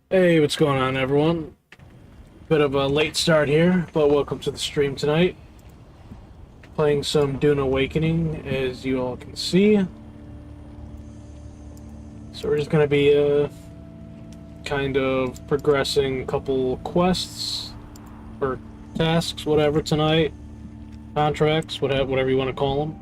Hey, what's going on, everyone? Bit of a late start here, but welcome to the stream tonight. Playing some Dune Awakening, as you all can see. So we're just going to be kind of progressing a couple quests, or tasks, whatever, tonight. Contracts, whatever you want to call them.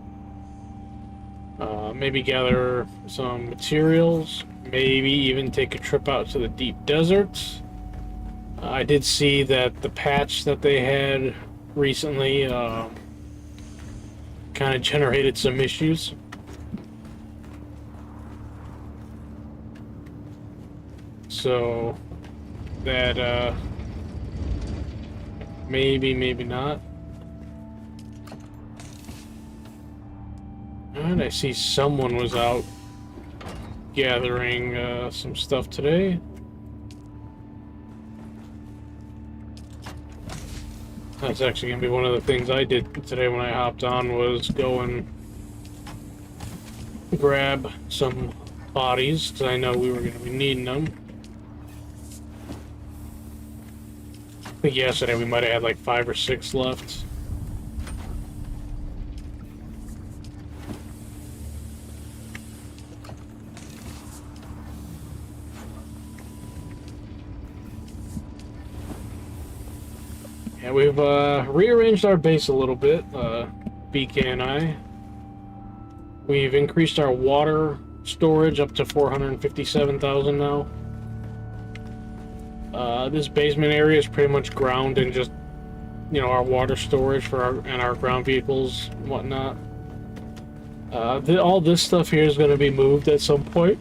Maybe gather some materials, maybe even take a trip out to the deep deserts. I did see that the patch that they had recently kind of generated some issues. So that maybe not. And I see someone was out gathering some stuff today. That's actually going to be one of the things I did today when I hopped on, was go and grab some bodies, because I know we were going to be needing them. I think yesterday we might have had like 5 or 6 left. Yeah, we've rearranged our base a little bit, BK and I. We've increased our water storage up to 457,000 now. This basement area is pretty much ground and just, you know, our water storage for our ground vehicles and whatnot. All this stuff here is going to be moved at some point.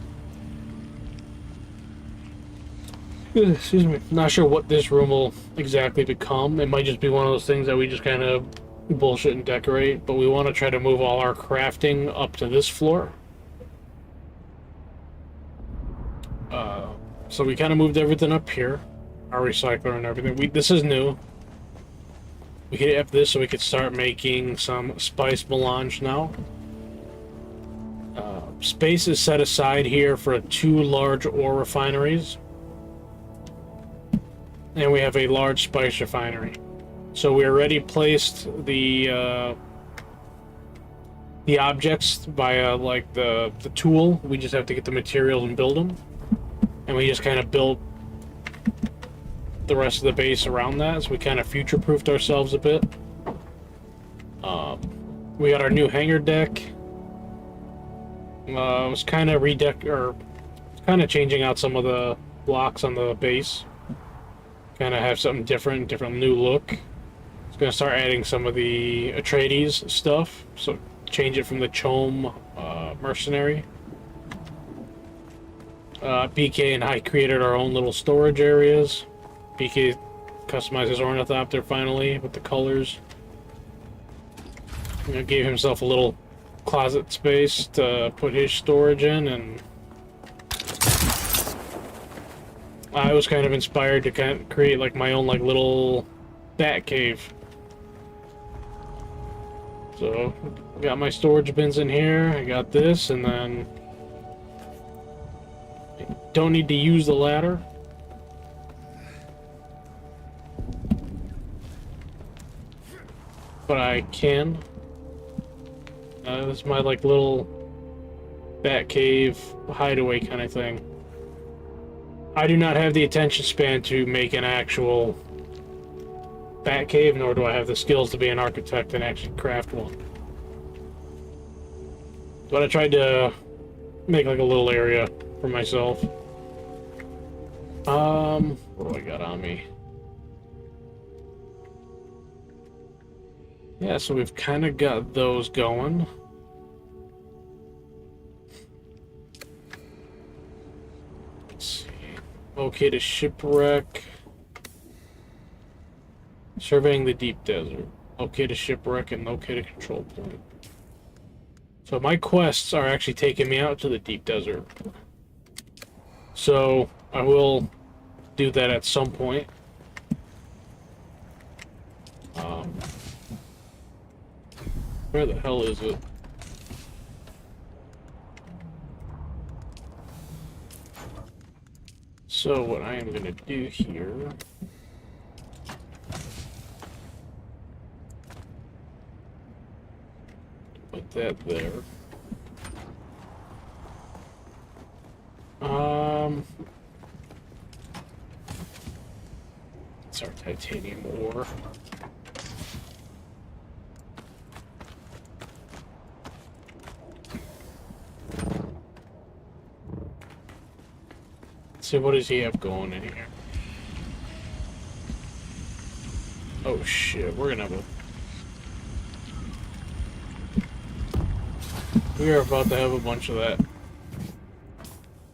Excuse me. Not sure what this room will exactly become. It might just be one of those things that we just kind of bullshit and decorate, but we want to try to move all our crafting up to this floor. So we kind of moved everything up here, our recycler and everything. This is new. We could up this so we could start making some spice melange now. Space is set aside here for 2 large ore refineries. And we have a large spice refinery. So we already placed the objects via like the tool. We just have to get the materials and build them. And we just kind of built the rest of the base around that. So we kind of future-proofed ourselves a bit. We got our new hangar deck. Was kind of kind of changing out some of the blocks on the base. Kind of have something different new look. It's gonna start adding some of the Atreides stuff, so change it from the Chom mercenary. BK and I created our own little storage areas. BK customized his ornithopter finally with the colors. You know, gave himself a little closet space to put his storage in, and I was kind of inspired to kind of create like my own like little bat cave. So, got my storage bins in here, I got this, and then don't need to use the ladder. But I can. This is my like little bat cave hideaway kind of thing. I do not have the attention span to make an actual bat cave, nor do I have the skills to be an architect and actually craft one. But I tried to make like a little area for myself. What do I got on me? Yeah, so we've kind of got those going. Let's see. Locate a shipwreck. Surveying the deep desert. Locate a shipwreck and locate a control point. So my quests are actually taking me out to the deep desert. So I will do that at some point. Where the hell is it? So what I am going to do here... Put that there. It's our titanium ore. Let's see, what does he have going in here? Oh shit, we're gonna have a... We are about to have a bunch of that.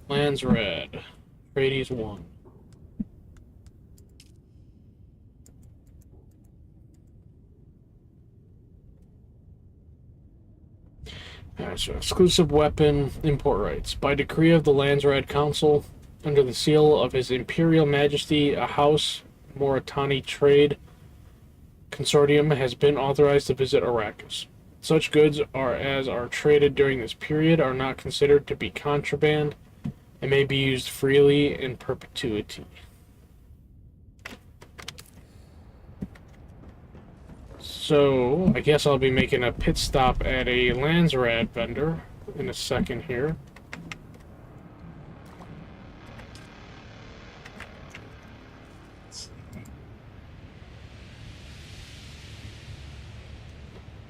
Lands red. Trades 1. Alright, so exclusive weapon import rights. By decree of the Landsraad Council, under the seal of His Imperial Majesty, a House Moritani Trade Consortium has been authorized to visit Arrakis. Such goods as are traded during this period are not considered to be contraband and may be used freely in perpetuity. So, I guess I'll be making a pit stop at a Landsraad vendor in a second here.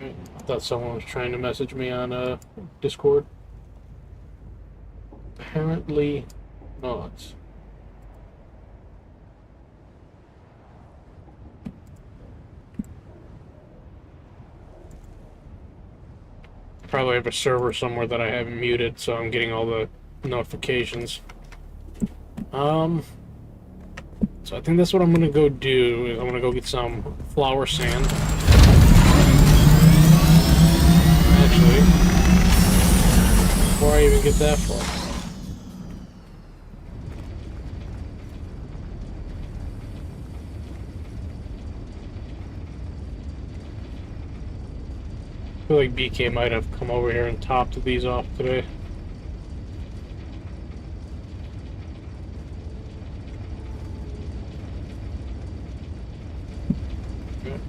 I thought someone was trying to message me on Discord. Apparently not. Probably have a server somewhere that I haven't muted, so I'm getting all the notifications. So I think that's what I'm gonna go do. I'm gonna go get some flour sand. Actually, before I even get that far. I feel like BK might have come over here and topped these off today. Okay.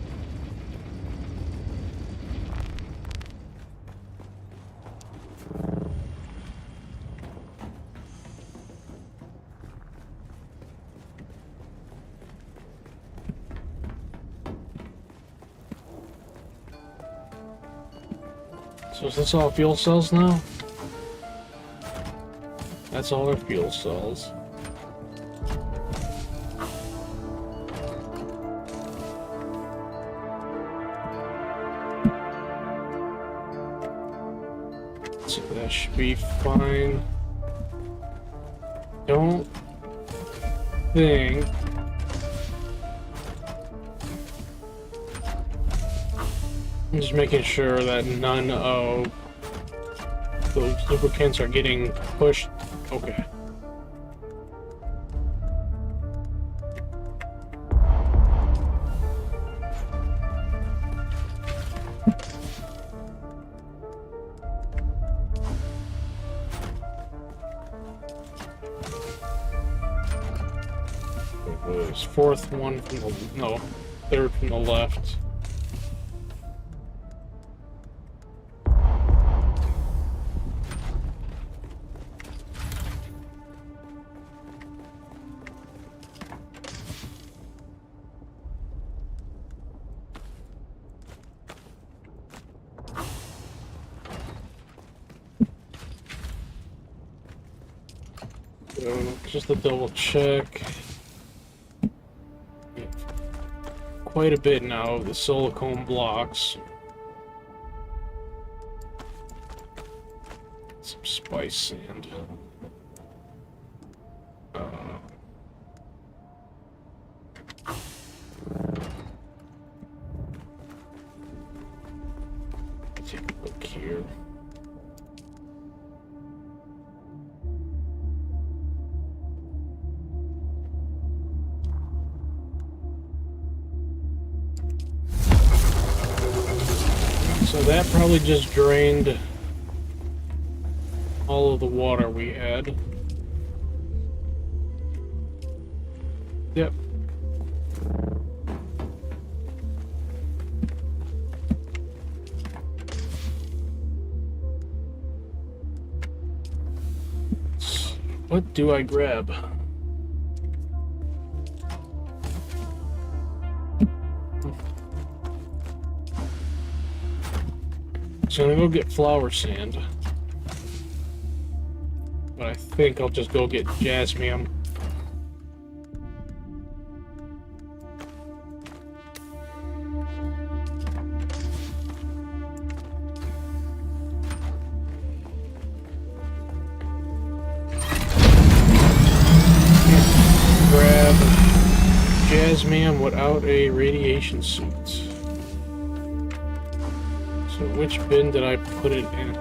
So is this all fuel cells now? That's all our fuel cells. So that should be fine. Don't think... I'm just making sure that none of those lubricants are getting pushed. Okay. It was fourth one from the... no, third from the left. Just to double check. Quite a bit now of the silicone blocks. Some spice sand. Take a look here. So that probably just drained all of the water we had. Yep. What do I grab? So I'm gonna go get flower sand. But I think I'll just go get jasmium. Grab jasmium without a radiation suit. So which bin did I put it in?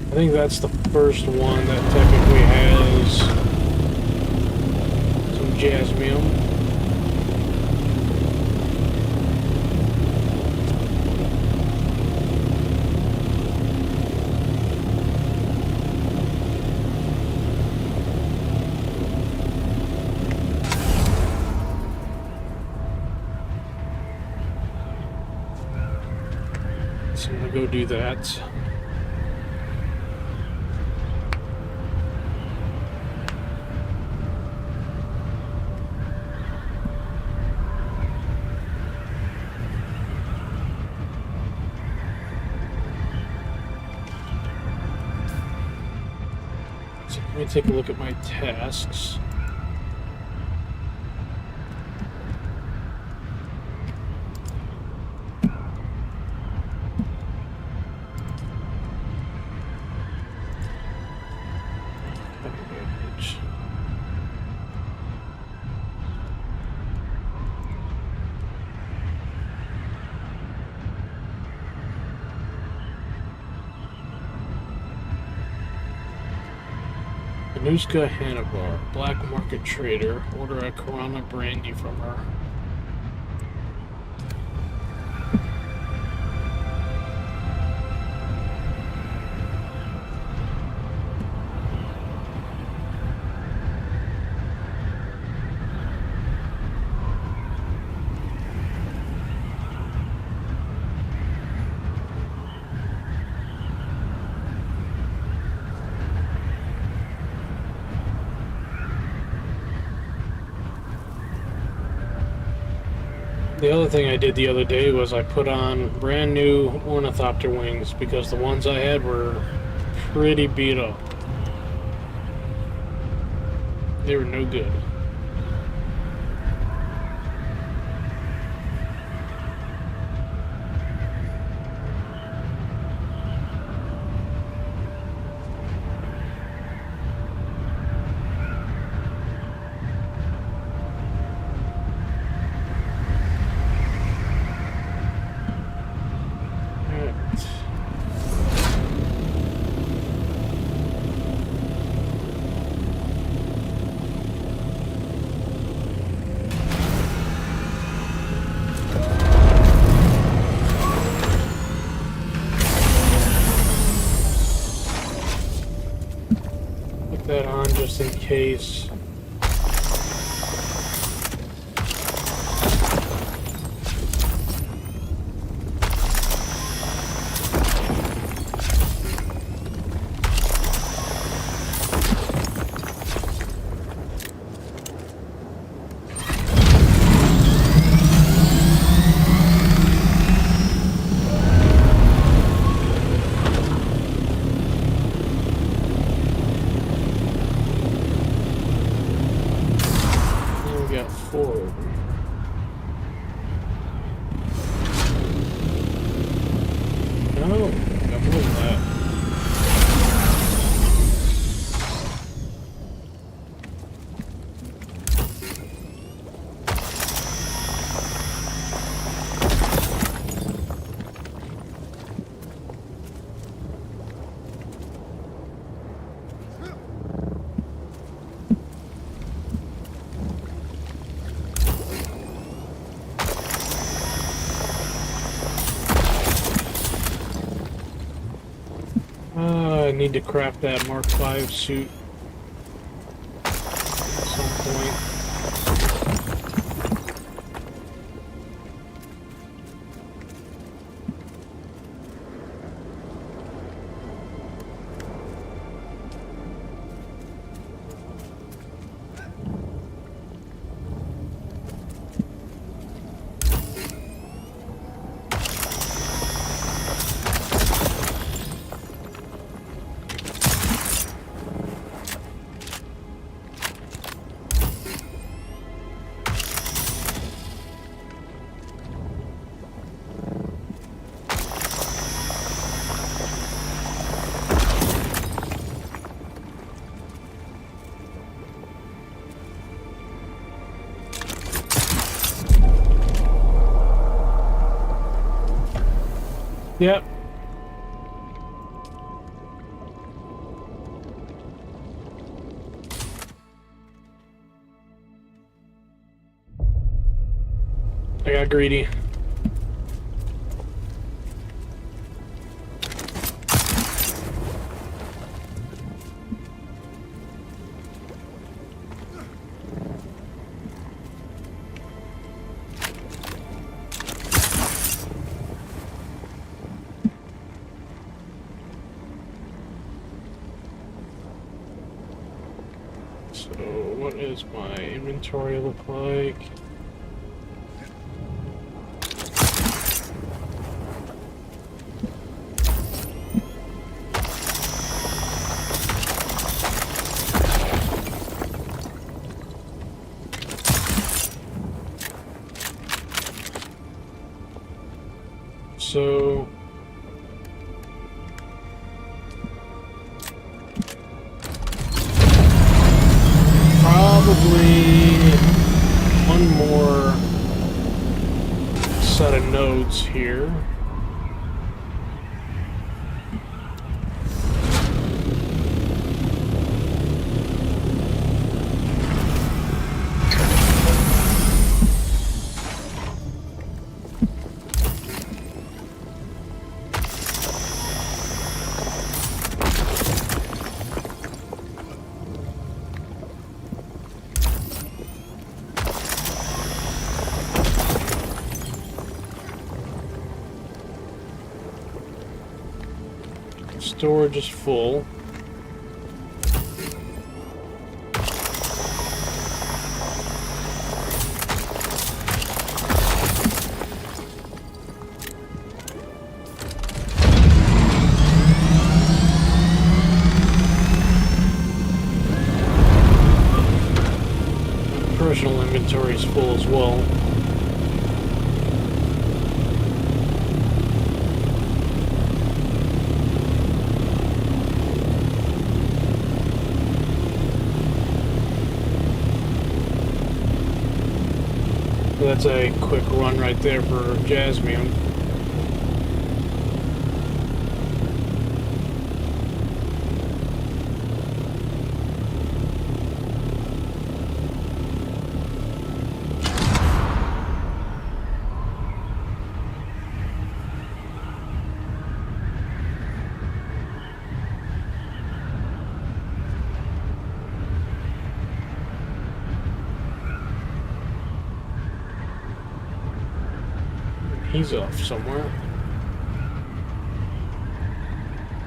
I think that's the first one that technically has some jasmium. So I'm gonna go do that. Let me take a look at my tasks. Anushka Hanabar, black market trader. Order a Corona brandy from her. The other thing I did the other day was I put on brand new ornithopter wings because the ones I had were pretty beat up. They were no good. That on just in case. need to craft that Mark V suit at some point. Yep. I got greedy. So, what does my inventory look like? So, probably one more set of nodes here. Storage is full. Personal inventory is full as well. That's a quick run right there for Jasmine. He's off somewhere.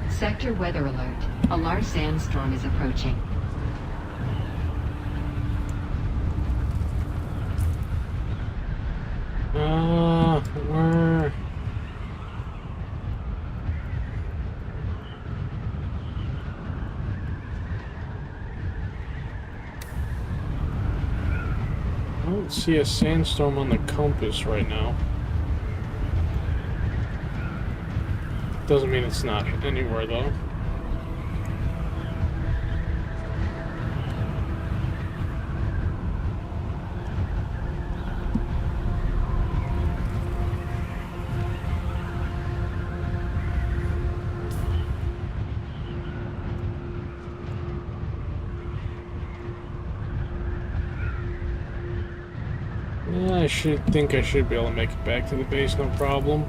Sector weather alert. A large sandstorm is approaching. Where? I don't see a sandstorm on the compass right now. Doesn't mean it's not anywhere though. I should be able to make it back to the base, no problem.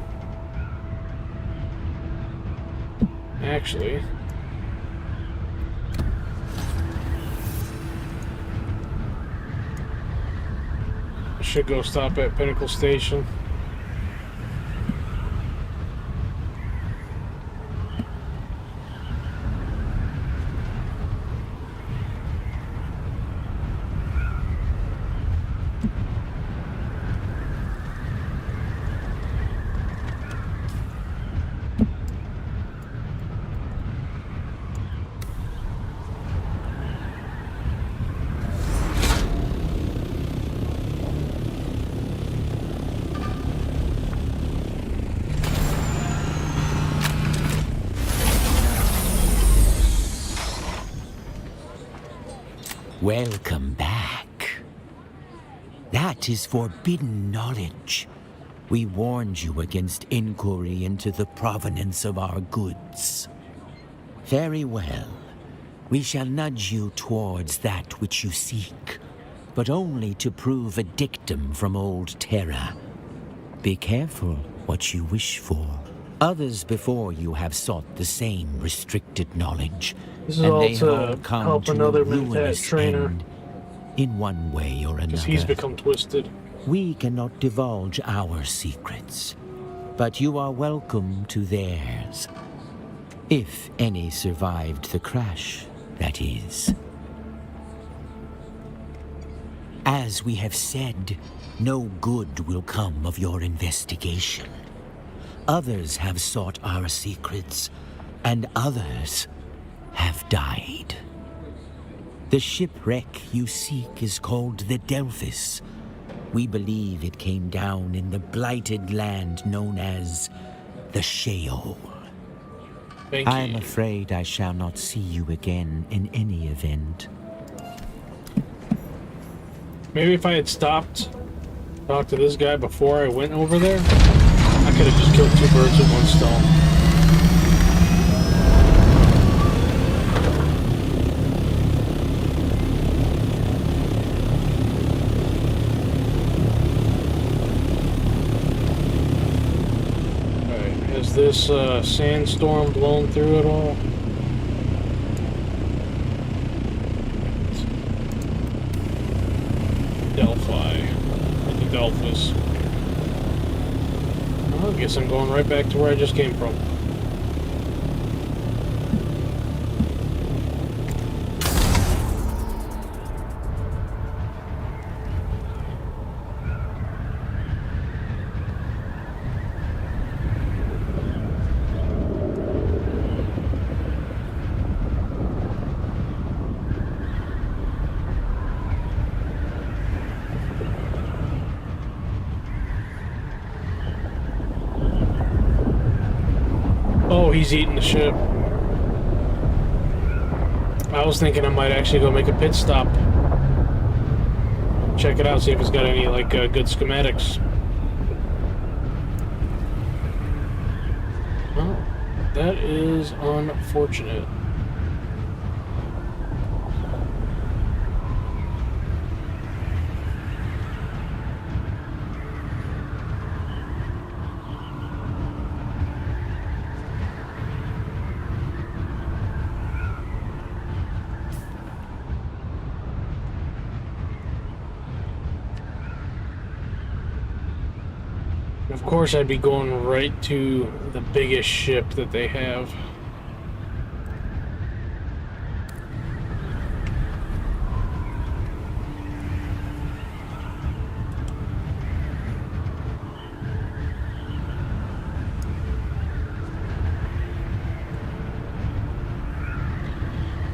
Actually, Should go stop at Pinnacle Station. Welcome back. That is forbidden knowledge. We warned you against inquiry into the provenance of our goods. Very well. We shall nudge you towards that which you seek, but only to prove a dictum from old Terra. Be careful what you wish for. Others before you have sought the same restricted knowledge, This is and all they have to all come help to another a ruinous Mentat trainer. end, in one way or Because he's another. become twisted. We cannot divulge our secrets, but you are welcome to theirs. If any survived the crash, that is. As we have said, no good will come of your investigation. Others have sought our secrets, and others have died. The shipwreck you seek is called the Delphis. We believe it came down in the blighted land known as the Sheol. Thank I'm you. afraid I shall not see you again in any event. Maybe if I had stopped, talked to this guy before I went over there, I could have just killed two birds with one stone. Alright, has this sandstorm blown through at all? Delphi. Or the Delphis. Well, I guess I'm going right back to where I just came from. Oh, he's eating the ship. I was thinking I might actually go make a pit stop. Check it out, see if it's got any, like, good schematics. Oh, that is unfortunate. Of course, I'd be going right to the biggest ship that they have.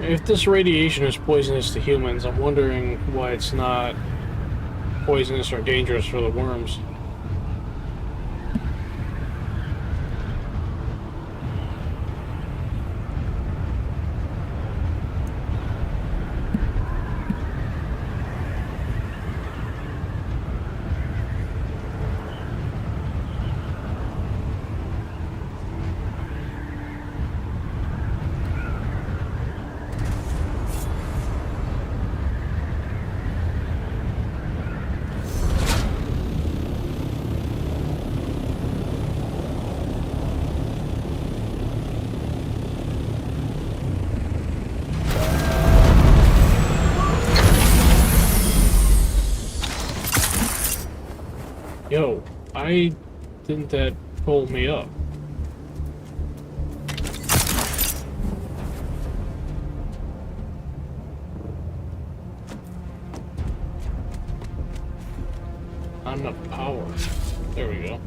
If this radiation is poisonous to humans, I'm wondering why it's not poisonous or dangerous for the worms. Yo, why didn't that pull me up? Not enough power. There we go.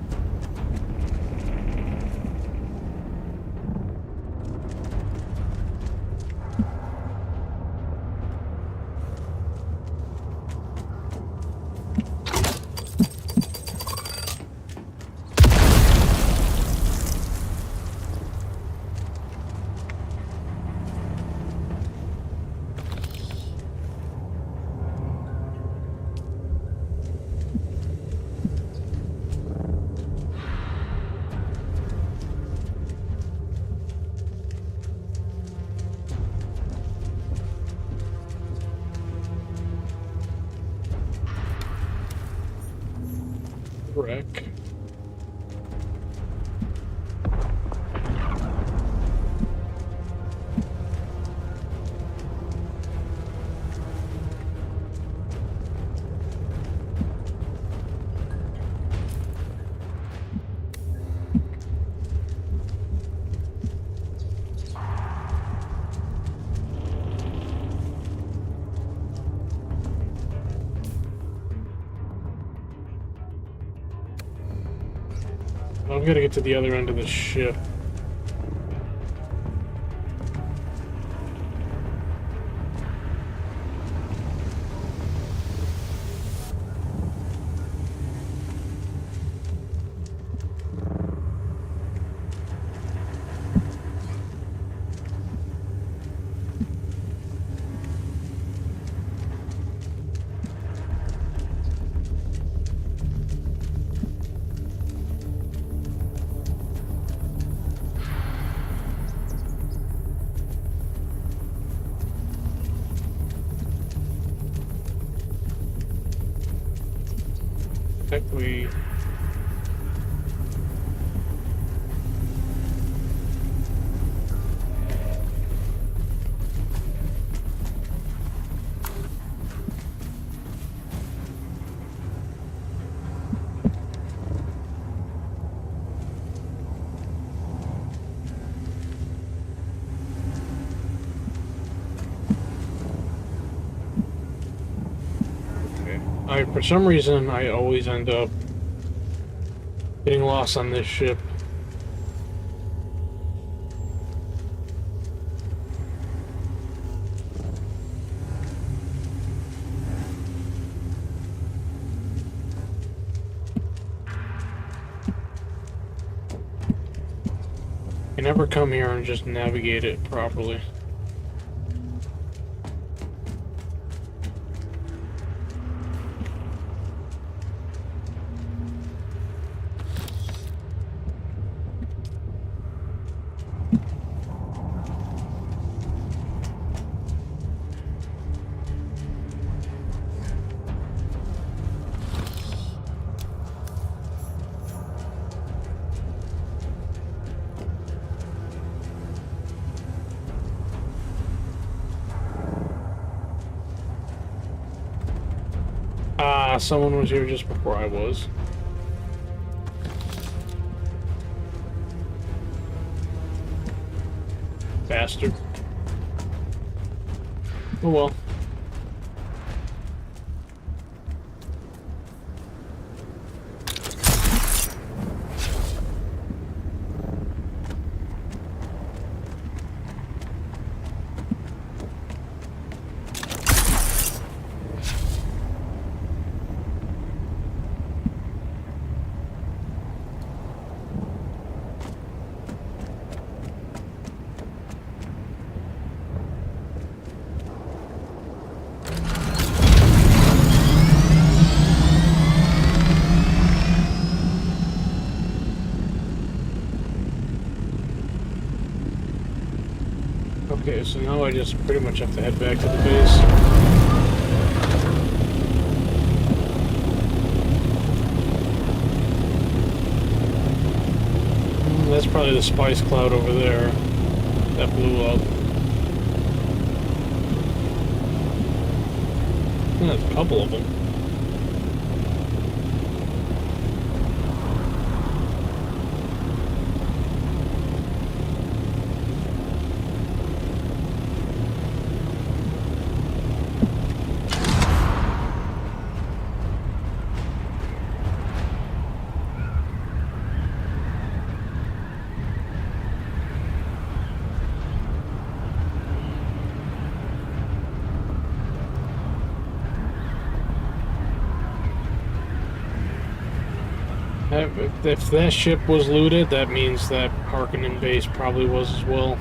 Wreck. I'm gonna get to the other end of the ship. We for some reason, I always end up getting lost on this ship. You never come here and just navigate it properly. Someone was here just before I was. Bastard. Oh well. Okay, so now I just pretty much have to head back to the base. That's probably the spice cloud over there that blew up. There's a couple of them. If that ship was looted, that means that Harkonnen base probably was as well.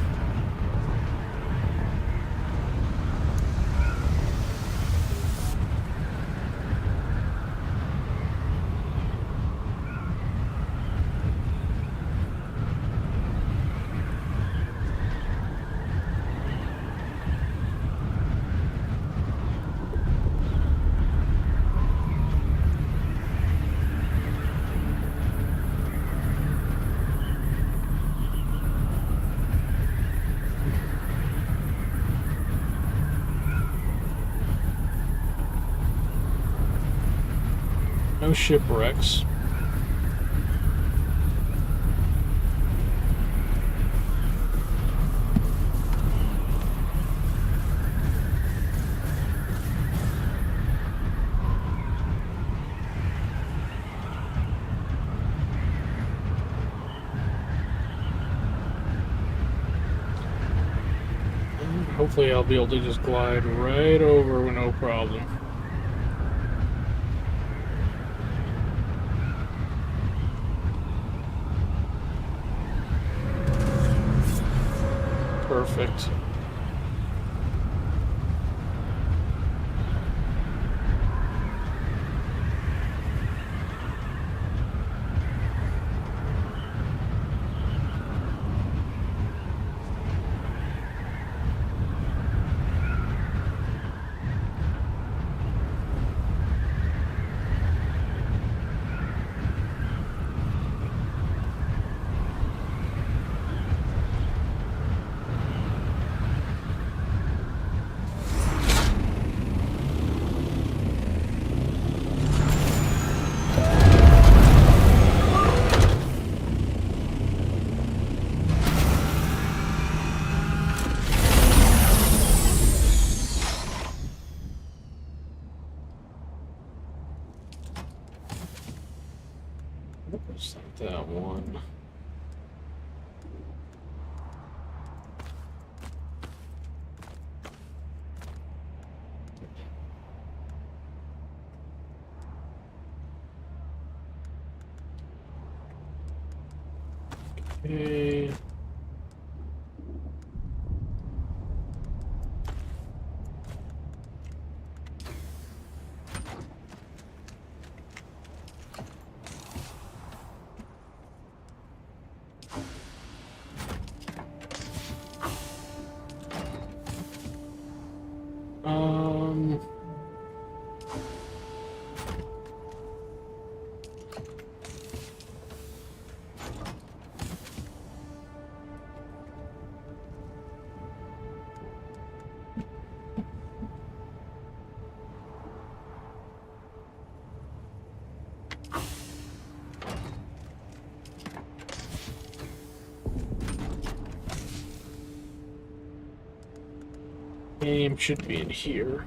No shipwrecks. Hopefully I'll be able to just glide right over with no problem. Perfect. Just like that one. Okay. Um, Game should be in here.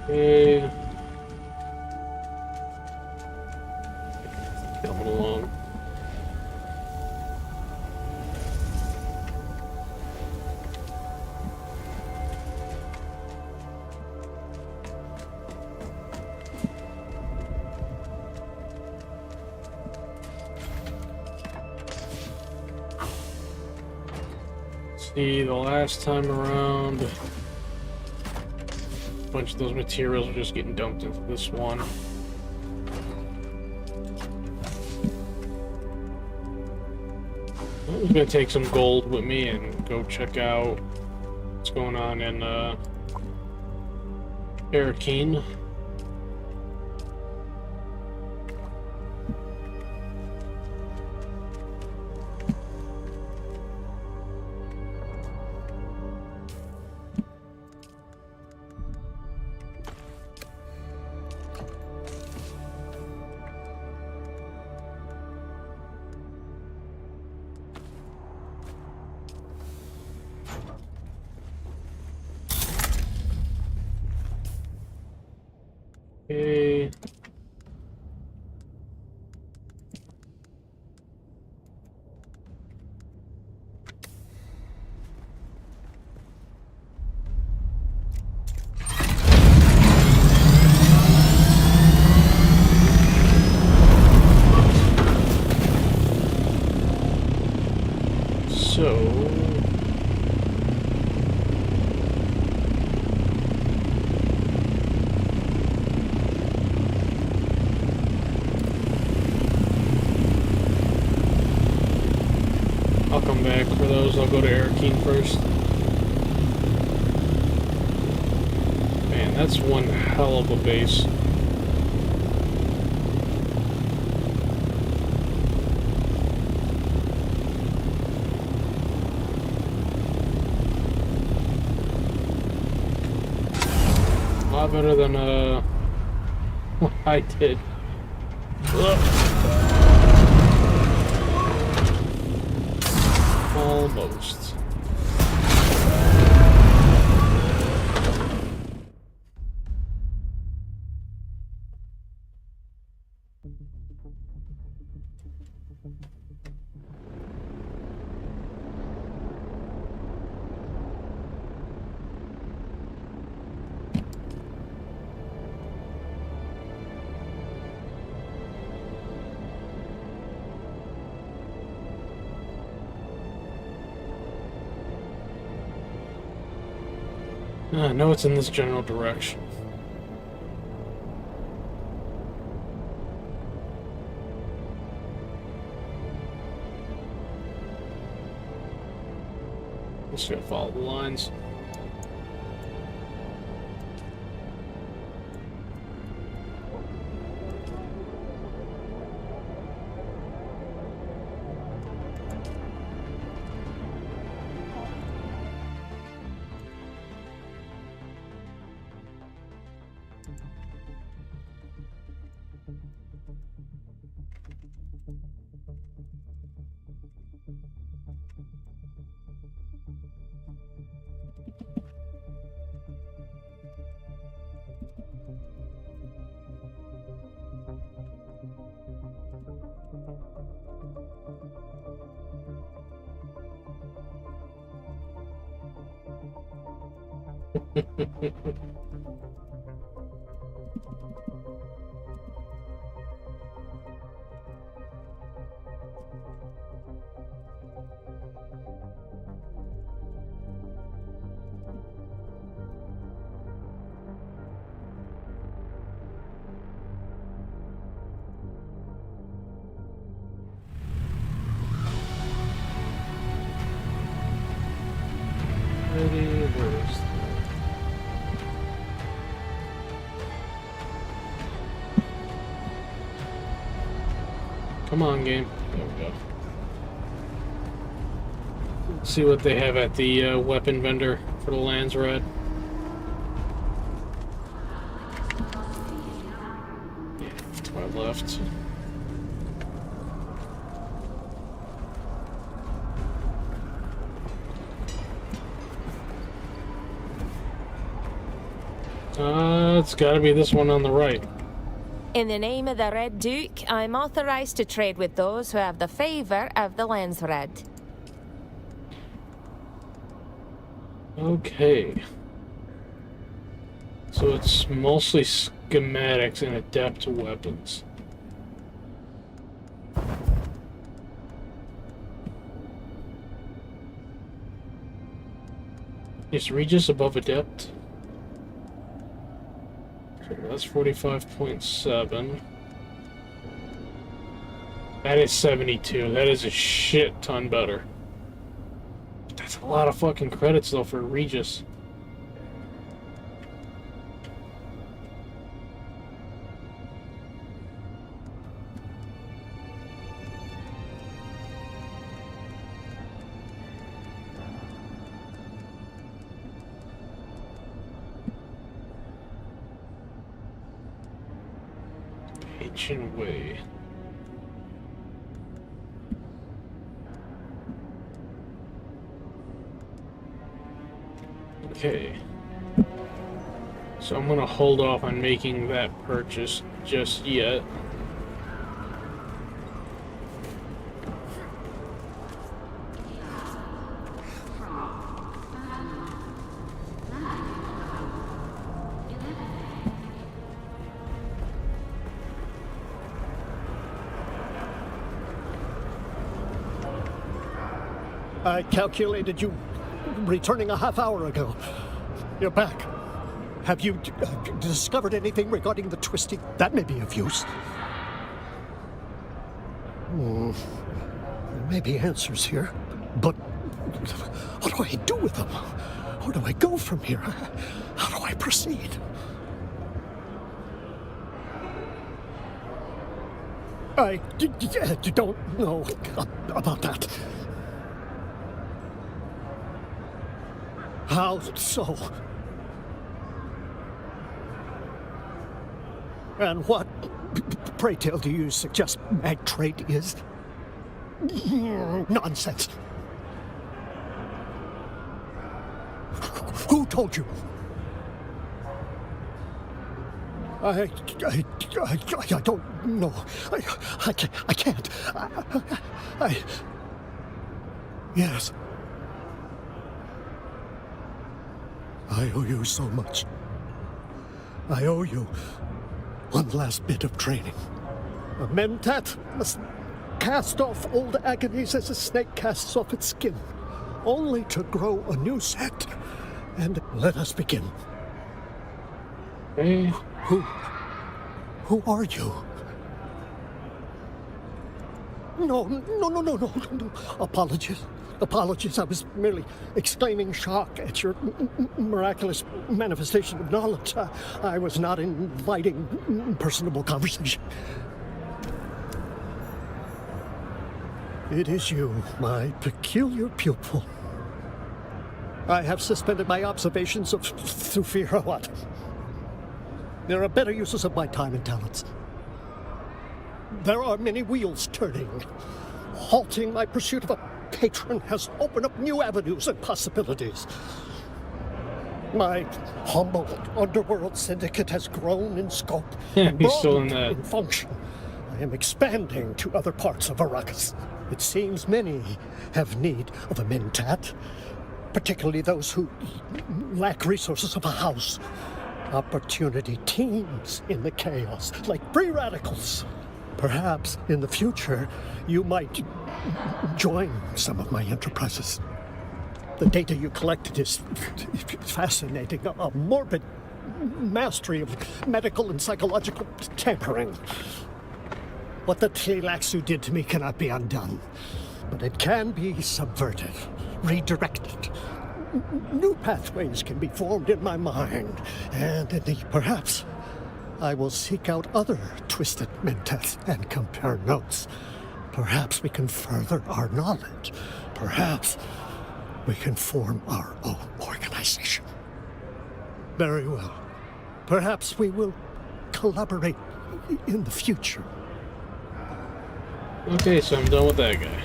Okay. Coming along. See, the last time around, a bunch of those materials are just getting dumped into this one. I'm just gonna take some gold with me and go check out what's going on in Arrakis. way. So... I'll come back for those. I'll go to Arrakis first. Man, that's one hell of a base. A lot better than what I did. Ugh. Almost. I know it's in this general direction. Just gonna follow the lines. Where's Come on, game. There we go. See what they have at the weapon vendor for the Lands Red. Yeah, to my left. It's gotta be this one on the right. In the name of the Red Duke, I'm authorized to trade with those who have the favor of the Lands Red. Okay. So it's mostly schematics and adept weapons. Is Regis above adept? So that's 45.7. That is 72. That is a shit ton better. That's a lot of fucking credits though for Regis. Ancient Way. Okay. So So I'm gonna hold off on making that purchase just yet. I calculated you returning a half hour ago. You're back. Have you discovered anything regarding the twisting? That may be of use. There may be answers here, but what do I do with them? Where do I go from here? How do I proceed? I don't know about that. How so? And what, pray tell, do you suggest mag trade is? Nonsense. Who told you? I don't know. I can't. Yes. I owe you so much. I owe you one last bit of training. A mentat must cast off old agonies as a snake casts off its skin, only to grow a new set. And let us begin. Hey. Who are you? No. Apologies. I was merely exclaiming shock at your miraculous manifestation of knowledge. I was not inviting personable conversation. It is you, my peculiar pupil. I have suspended my observations of through fear of what? There are better uses of my time and talents. There are many wheels turning. Halting my pursuit of a patron has opened up new avenues and possibilities. My humble underworld syndicate has grown in scope, He's still in broadened that. in function. I am expanding to other parts of Arrakis. It seems many have need of a mentat, particularly those who lack resources of a house. Opportunity teems in the chaos, like free radicals. Perhaps in the future, you might join some of my enterprises. The data you collected is fascinating. A morbid mastery of medical and psychological tampering. What the Tleilaxu did to me cannot be undone, but it can be subverted, redirected. New pathways can be formed in my mind, and indeed, perhaps, I will seek out other twisted mentats and compare notes. Perhaps we can further our knowledge. Perhaps we can form our own organization. Very well. Perhaps we will collaborate in the future. Okay, so I'm done with that guy.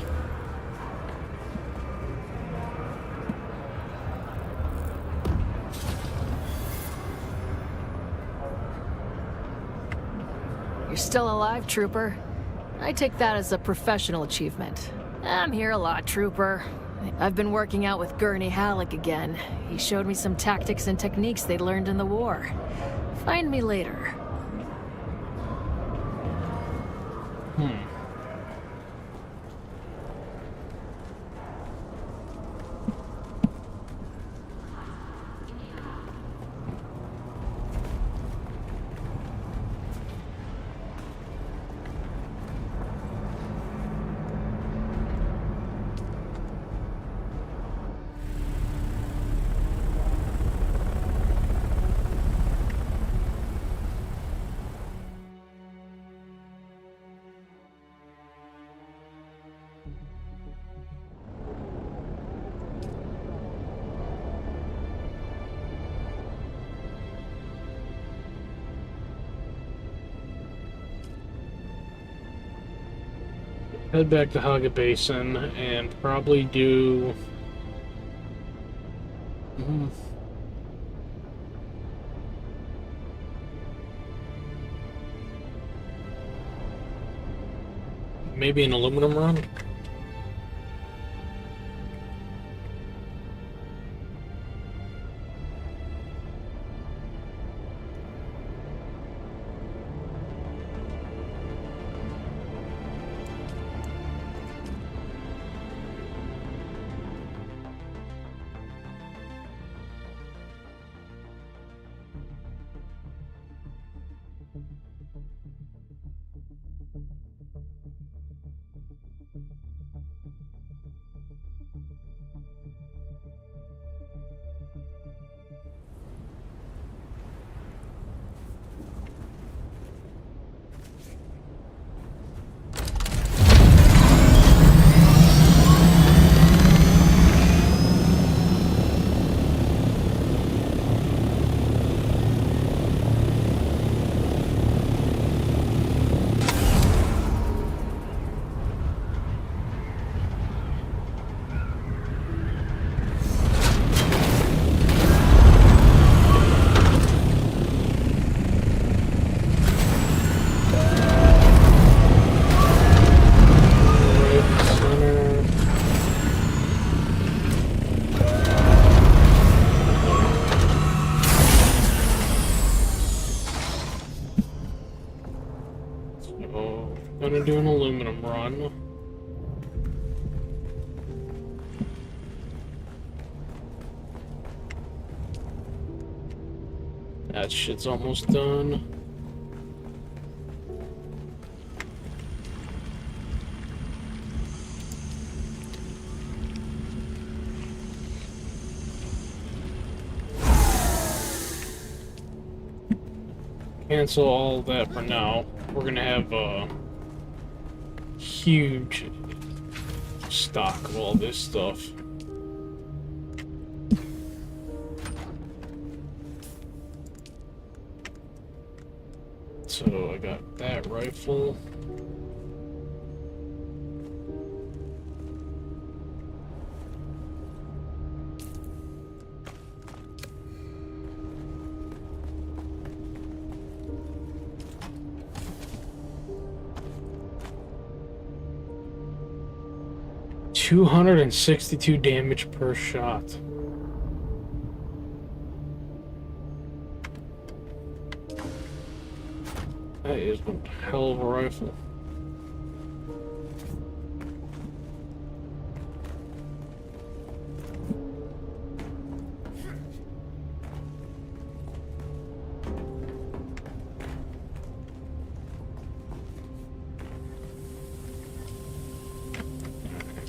You're still alive, Trooper. I take that as a professional achievement. I'm here a lot, Trooper. I've been working out with Gurney Halleck again. He showed me some tactics and techniques they learned in the war. Find me later. Head back to Haga Basin and probably do... maybe an aluminum run? Gonna do an aluminum run. That shit's almost done. Cancel all that for now. We're gonna have a huge stock of all this stuff. So I got that rifle. $262 damage per shot. That is one hell of a rifle.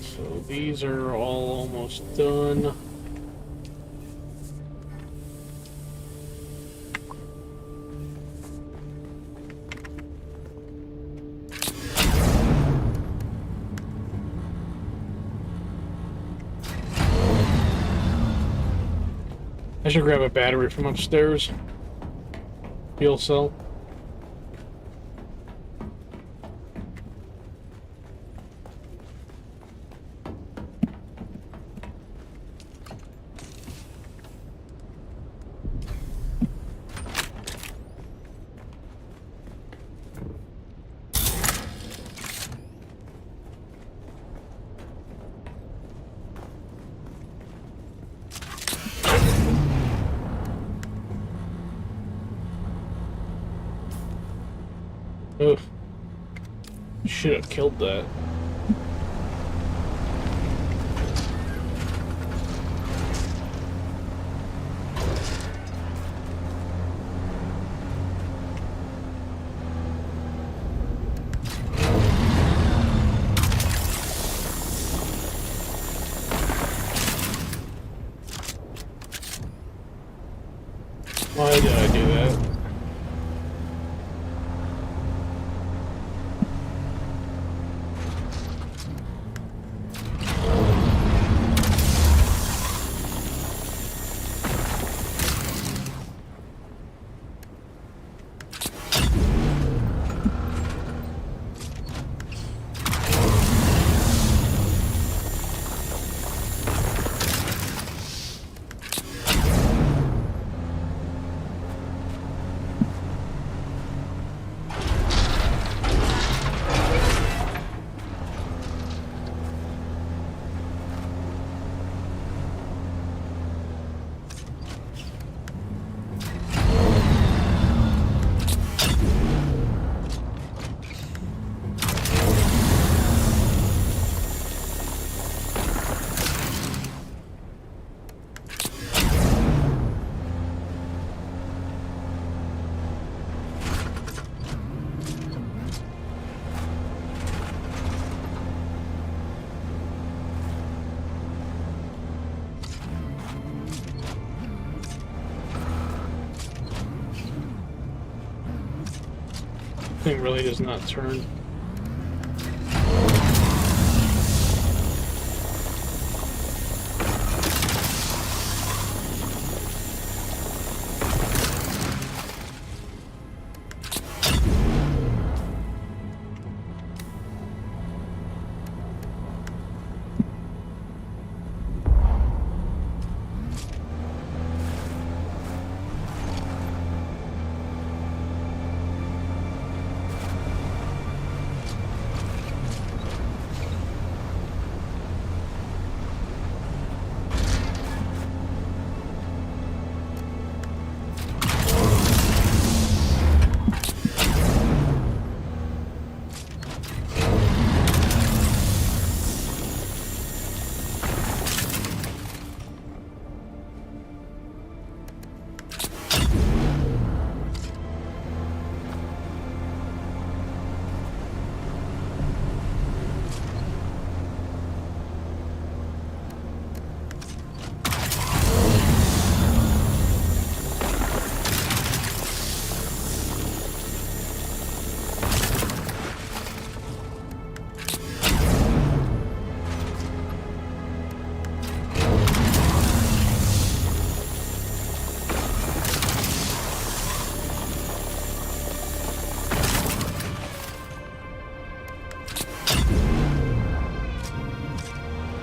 So these are all almost done. I should grab a battery from upstairs. Fuel cell. Ugh. Should have killed that. Why did I do that? thing really does not turn.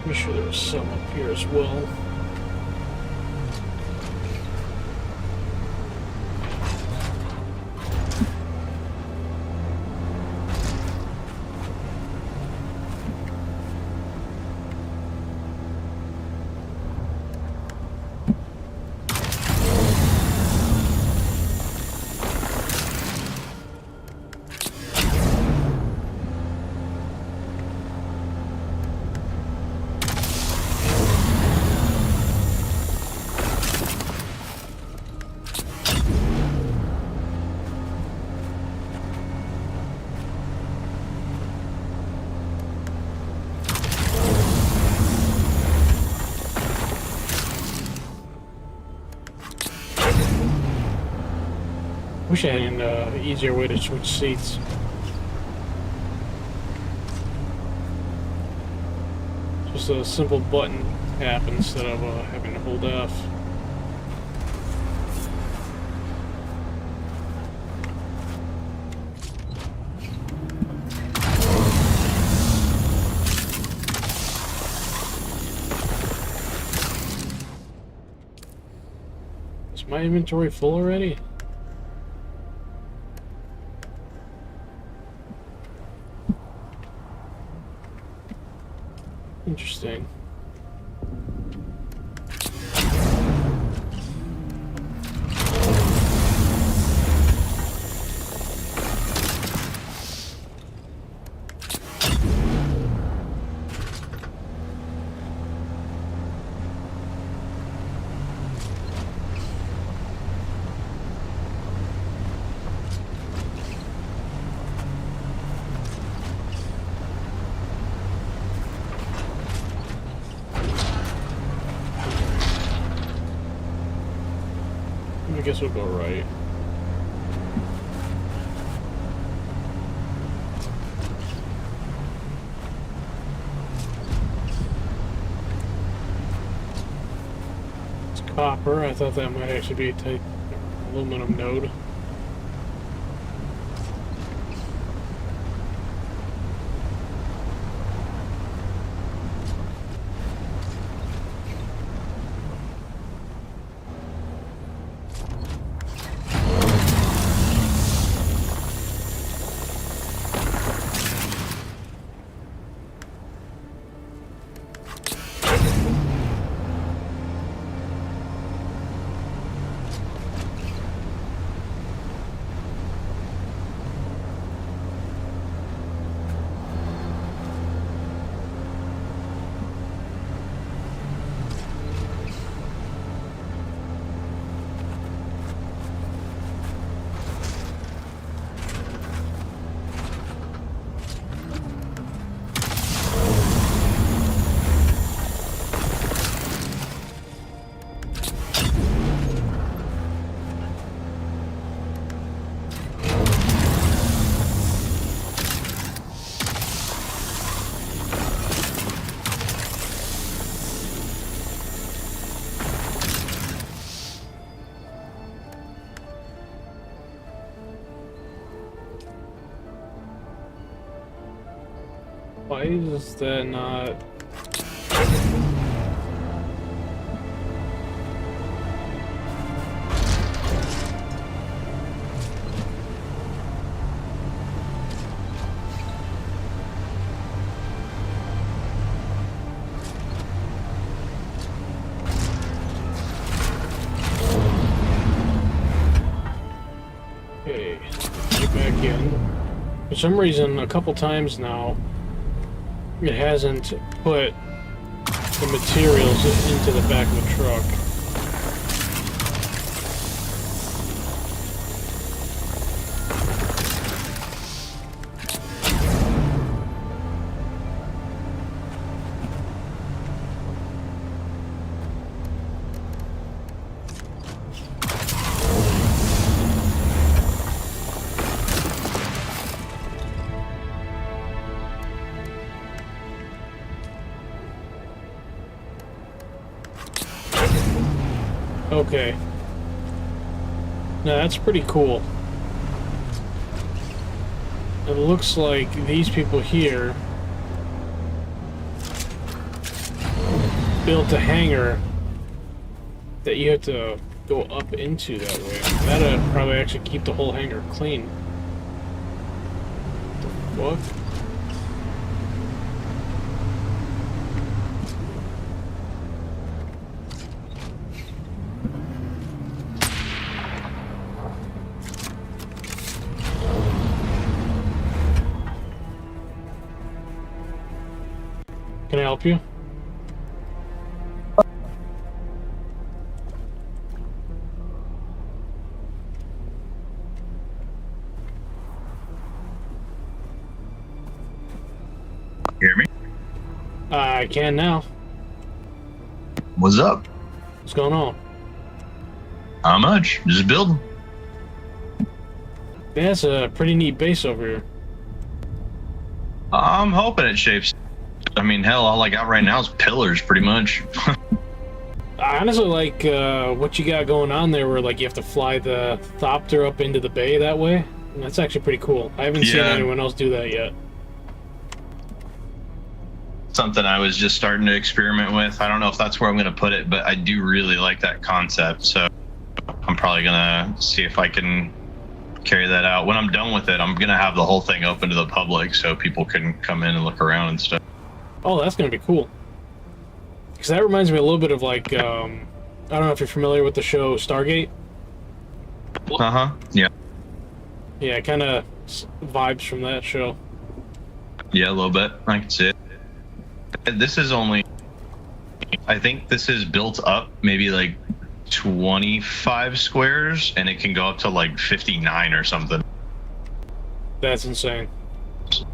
I'm sure there was some up here as well. Wish I had an easier way to switch seats. Just a simple button tap instead of having to hold F. Is my inventory full already? Interesting. I guess we'll go right. It's copper. I thought that might actually be a type aluminum node. Why is that not... Okay, get back in. For some reason, a couple times now, it hasn't put the materials into the back of the truck. Okay. Now that's pretty cool. It looks like these people here built a hangar that you have to go up into that way. That'd probably actually keep the whole hangar clean. What the fuck? Can I help you? Hear me? I can now. What's up? What's going on? How much? Just building. Yeah, it's a pretty neat base over here. I'm hoping it shapes. I mean, hell, all I got right now is pillars, pretty much. I honestly like what you got going on there, where like you have to fly the Thopter up into the bay that way. And that's actually pretty cool. I haven't seen anyone else do that yet. Something I was just starting to experiment with. I don't know if that's where I'm going to put it, but I do really like that concept. So I'm probably going to see if I can carry that out. When I'm done with it, I'm going to have the whole thing open to the public so people can come in and look around and stuff. Oh, that's going to be cool. Because that reminds me a little bit of like, I don't know if you're familiar with the show Stargate. Uh-huh, yeah. Yeah, kind of vibes from that show. Yeah, a little bit. I can see it. This is only, I think this is built up maybe like 25 squares, and it can go up to like 59 or something. That's insane. So,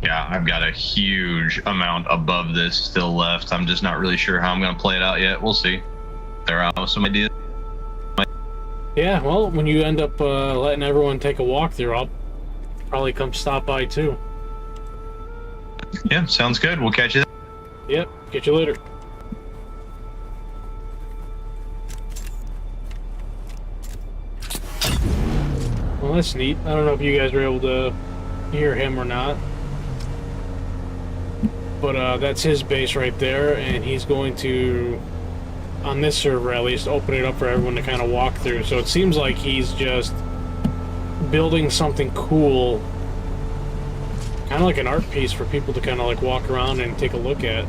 yeah, I've got a huge amount above this still left. I'm just not really sure how I'm going to play it out yet. We'll see. There are some ideas. Yeah, well, when you end up letting everyone take a walkthrough, I'll probably come stop by too. Yeah, sounds good. We'll catch you then. Yep, catch you later. Well, that's neat. I don't know if you guys were able to hear him or not. But that's his base right there, and he's going to, on this server at least, open it up for everyone to kind of walk through. So it seems like he's just building something cool, kind of like an art piece for people to kind of like walk around and take a look at.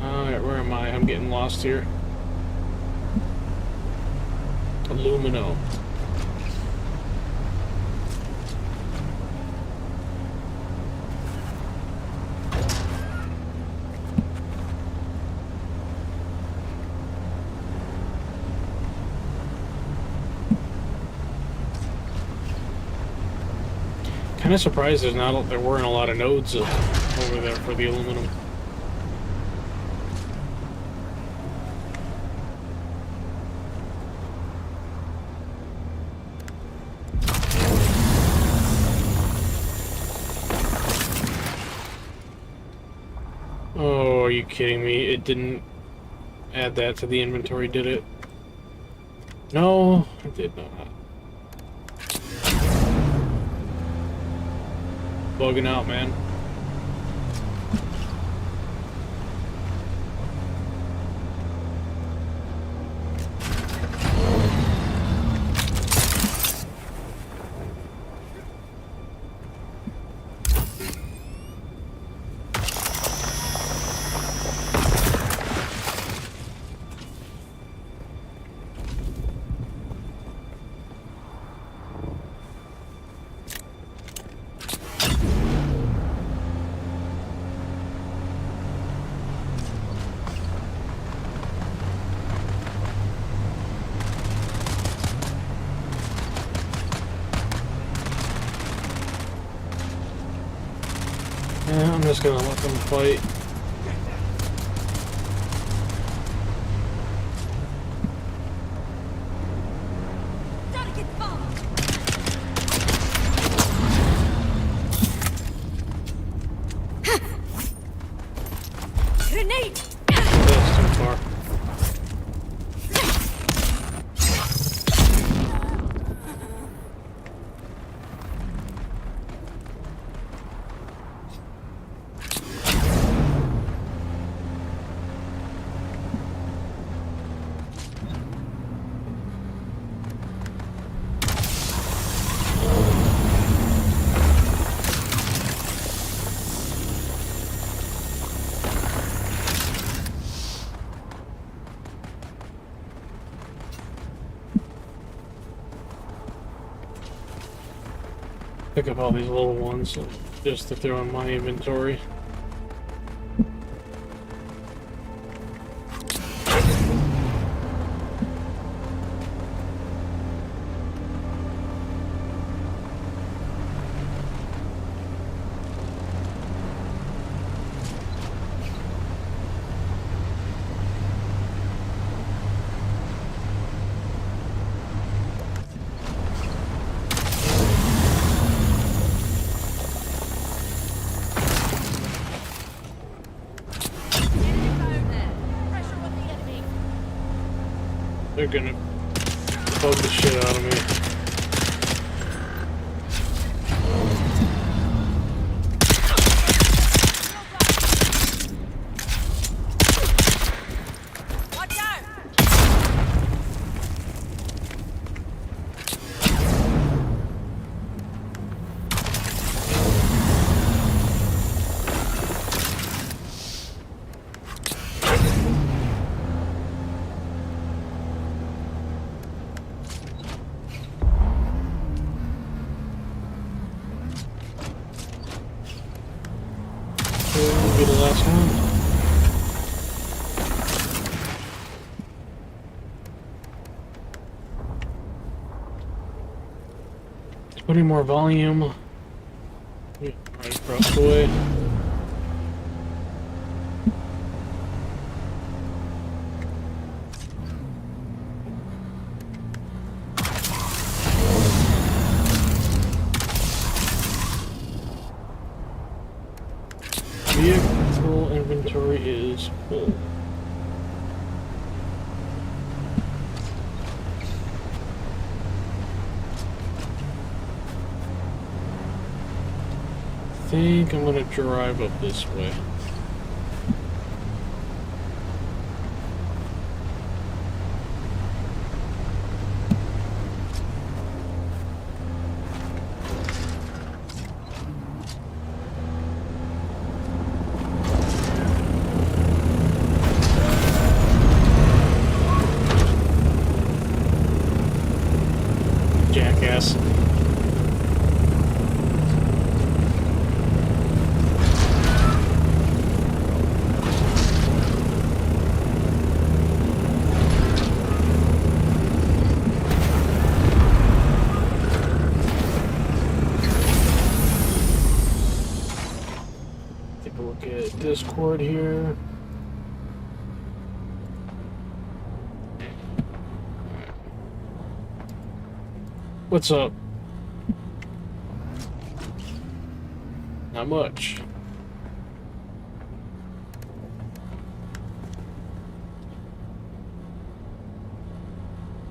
Alright, where am I? I'm getting lost here. Illumino. Kind of surprised there weren't a lot of nodes over there for the aluminum. Oh, are you kidding me? It didn't add that to the inventory, did it? No, it did not. bugging out, man. Yeah, I'm just gonna let them fight. Grenade! That's too far. Pick up all these little ones just to throw in my inventory. They're gonna bug the shit out of me. Be the last one. 20 more volume. Yeah, right across the way. Vehicle inventory is full. I think I'm gonna drive up this way. Jackass. Take a look at Discord here. What's up? Not much.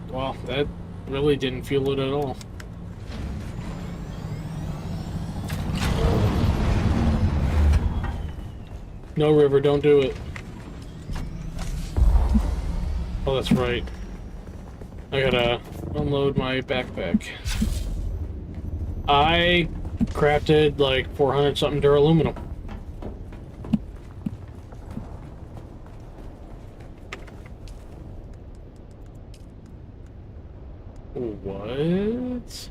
Wow, that really didn't feel it at all. No, River, don't do it. Oh, that's right. I gotta unload my backpack. I crafted like 400 something duraluminum. What?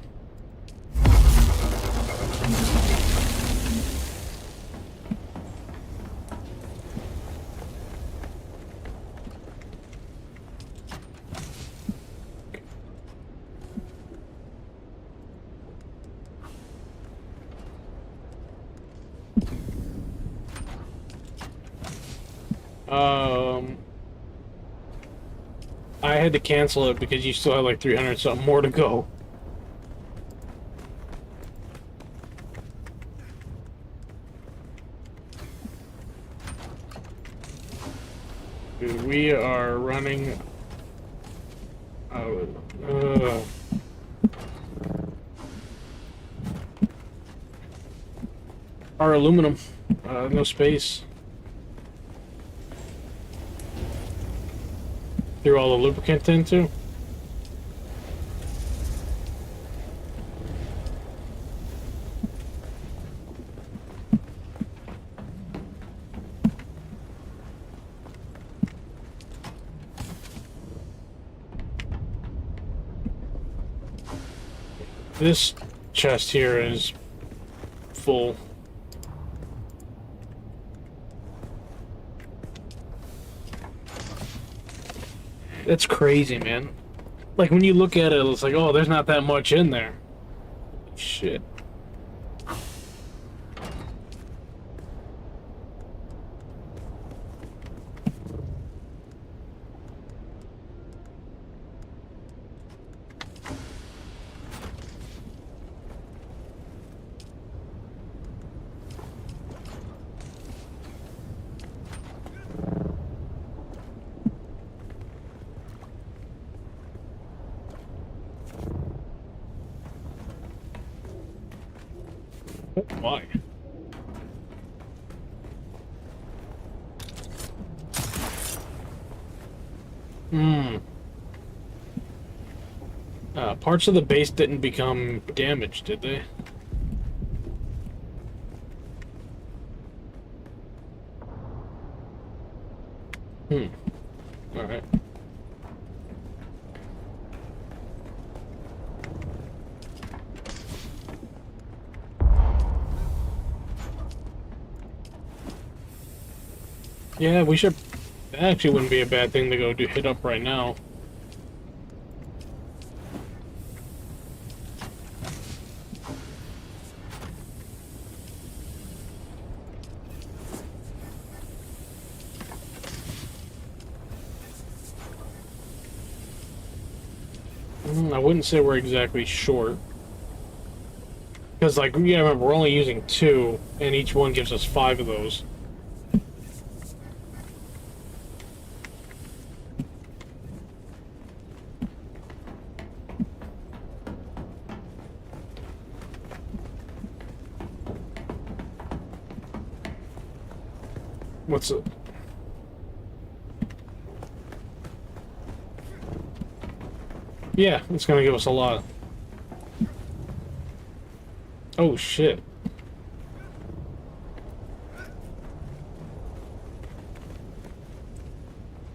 I had to cancel it because you still had like 300 something more to go. Dude, we are running out. Our aluminum, no space. Threw all the lubricant in too. This chest here is full. That's crazy, man. Like, when you look at it, it's like, oh, there's not that much in there. Shit. Oh my. Parts of the base didn't become damaged, did they? Alright. Yeah, we should... That actually wouldn't be a bad thing to go do hit up right now. I wouldn't say we're exactly short. Because, like, yeah, remember, we're only using 2, and each one gives us 5 of those. What's it? Yeah, it's gonna give us a lot. Oh shit.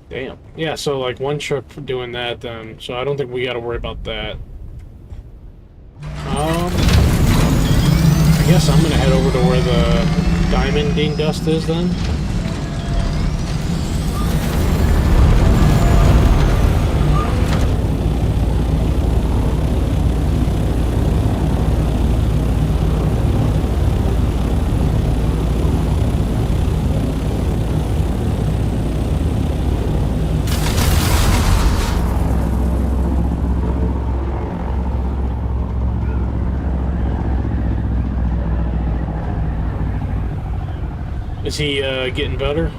Damn. Yeah, so like one trip doing that then, so I don't think we gotta worry about that. I guess I'm gonna head over to where the diamond dust is then. Is he getting better?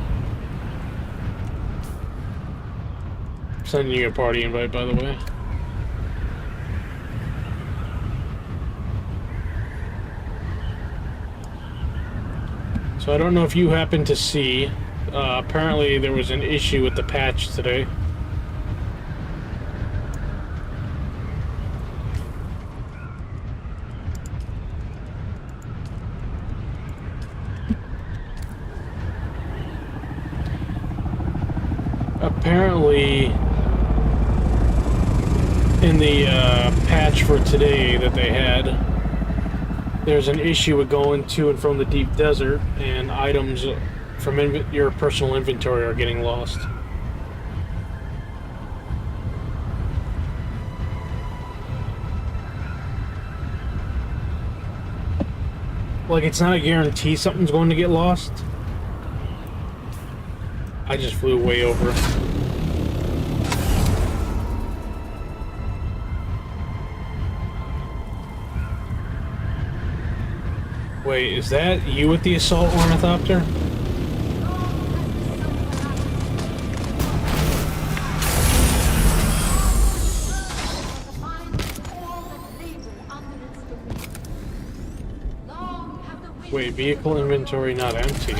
Sending you a party invite, by the way. So I don't know if you happen to see, apparently there was an issue with the patch today. Apparently, in the patch for today that they had, there's an issue with going to and from the deep desert, and items from your personal inventory are getting lost. Like, it's not a guarantee something's going to get lost. I just flew way over. Wait, is that you with the assault ornithopter? Wait, vehicle inventory not empty.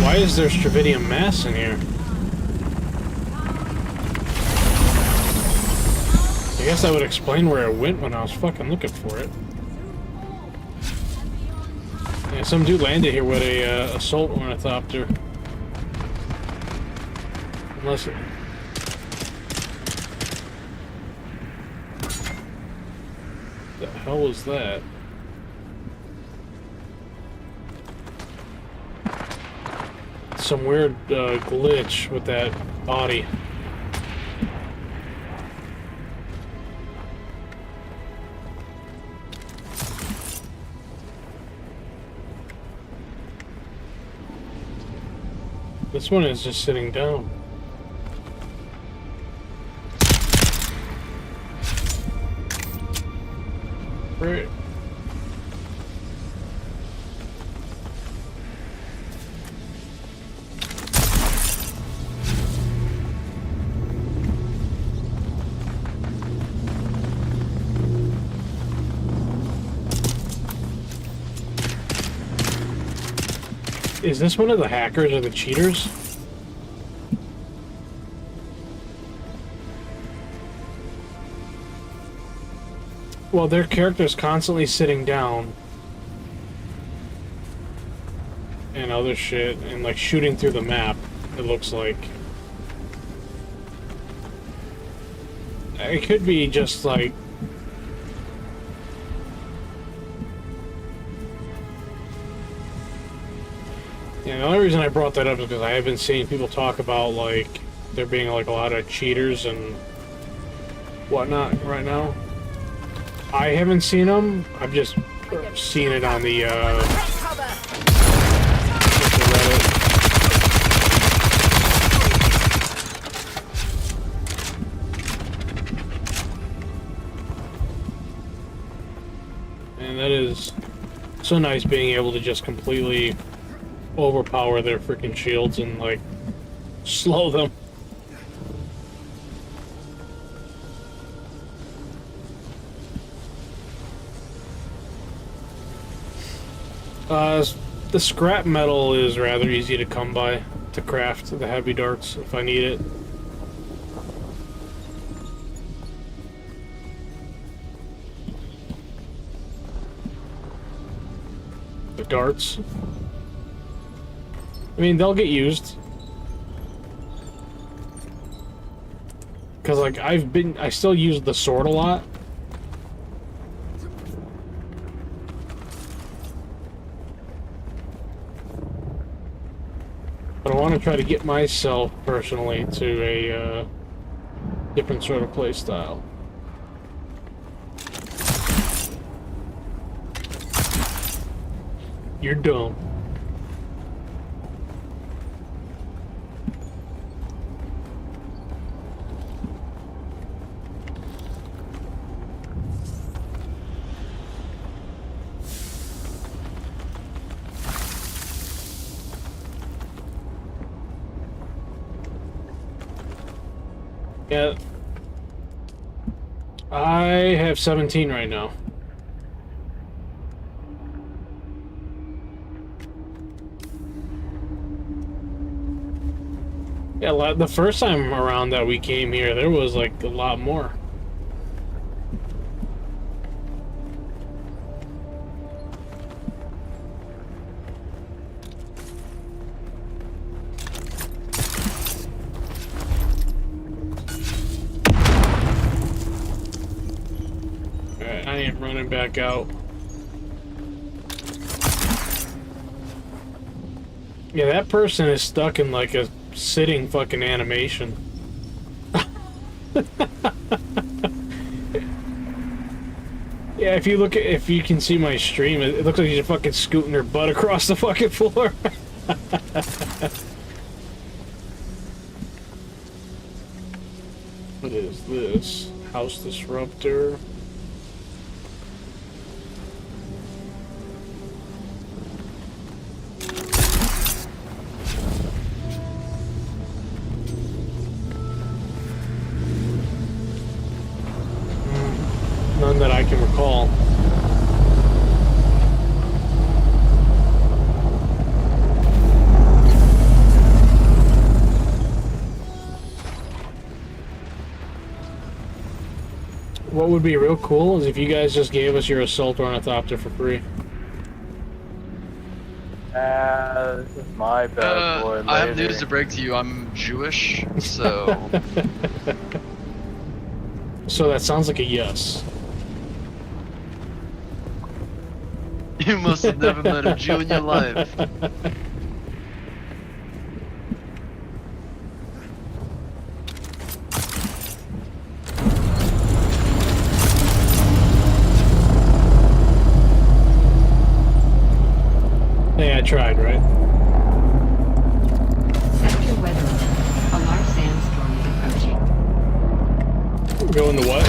Why is there Stravidium mass in here? I guess that would explain where it went when I was fucking looking for it. Yeah, some dude landed here with a assault ornithopter. Unless it... The hell was that? Some weird glitch with that body. This one is just sitting down. Right. Is this one of the hackers or the cheaters? Well, their character's constantly sitting down. And other shit, and like shooting through the map, it looks like. It could be just like... Yeah, the only reason I brought that up is because I have been seeing people talk about, like, there being, like, a lot of cheaters and whatnot right now. I haven't seen them. I've just seen it on the, Reddit. And that is so nice being able to just completely overpower their freaking shields and like slow them. The scrap metal is rather easy to come by to craft the heavy darts if I need it. The darts. I mean, they'll get used. Cause like I still use the sword a lot. But I want to try to get myself personally to a different sort of play style. You're dumb. Yeah, I have 17 right now. Yeah, the first time around that we came here, there was like a lot more. Alright, I am running back out. Yeah, that person is stuck in like a sitting fucking animation. Yeah, if you can see my stream, it looks like she's fucking scooting her butt across the fucking floor. What is this? House disruptor. None that I can recall. What would be real cool is if you guys just gave us your assault ornithopter for free. This is my bad boy. I have news to break to you. I'm Jewish, so. So that sounds like a yes. You must have never met a Jew in your life. Hey, I tried, right? Sector weather alert. A large sandstorm is approaching. Go into what?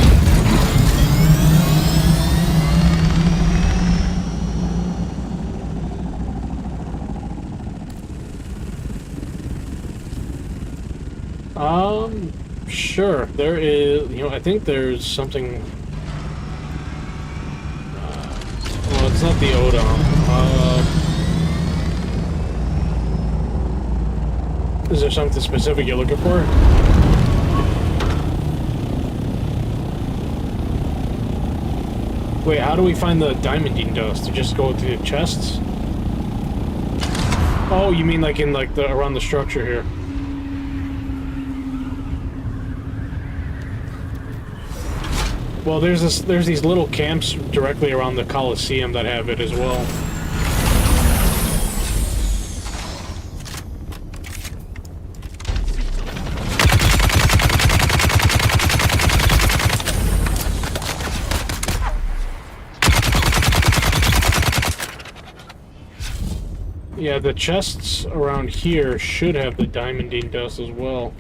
Sure. There is, you know, I think there's something. Well, it's not the Odom. Is there something specific you're looking for? Wait, how do we find the diamondine dust? To just go to the chests? Oh, you mean like in like the around the structure here? Well, there's these little camps directly around the Coliseum that have it as well. Yeah, the chests around here should have the diamondine dust as well.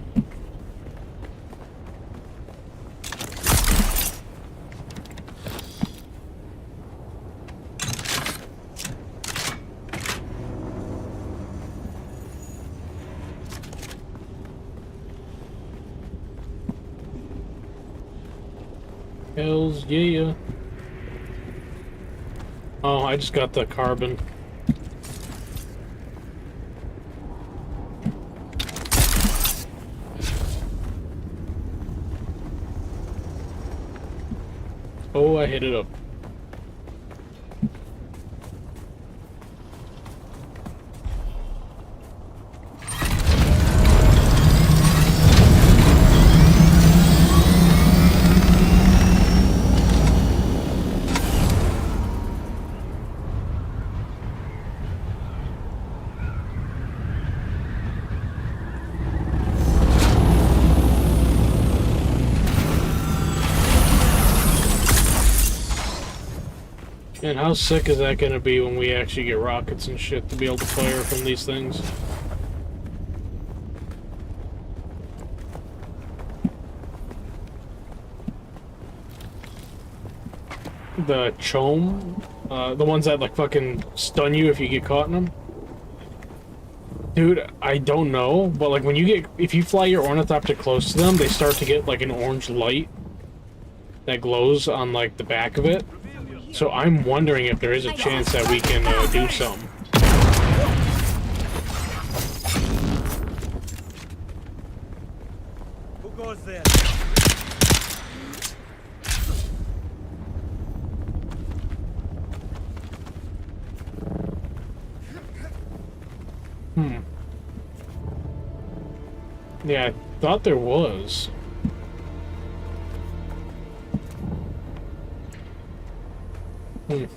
Hells yeah. Oh, I just got the carbon. Oh, I hit it up. And how sick is that gonna be when we actually get rockets and shit to be able to fire from these things? The chom? The ones that like fucking stun you if you get caught in them? Dude, I don't know, but like when you get, if you fly your ornithopter close to them, they start to get like an orange light that glows on like the back of it. So I'm wondering if there is a chance that we can do something. goes then. Yeah, I thought there was. Wait.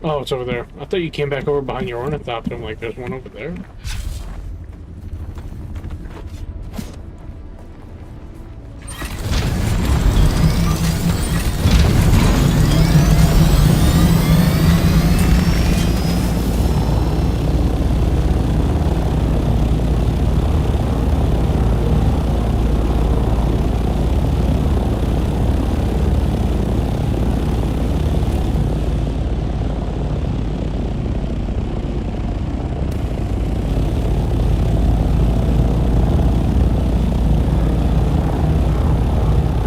Oh, it's over there. I thought you came back over behind your ornithopter. I'm like, there's one over there?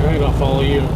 Alright, I'll follow you.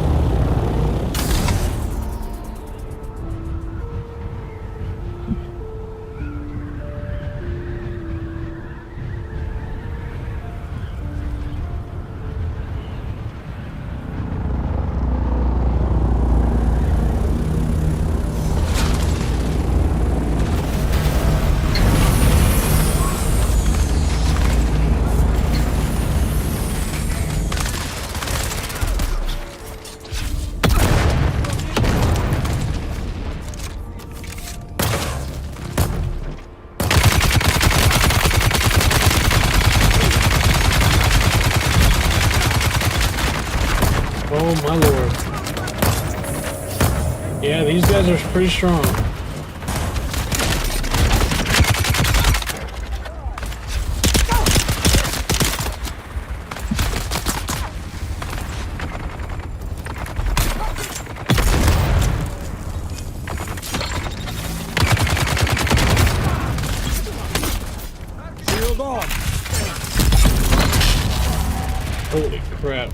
Oh my lord. Yeah, these guys are pretty strong. Shield on. Holy crap.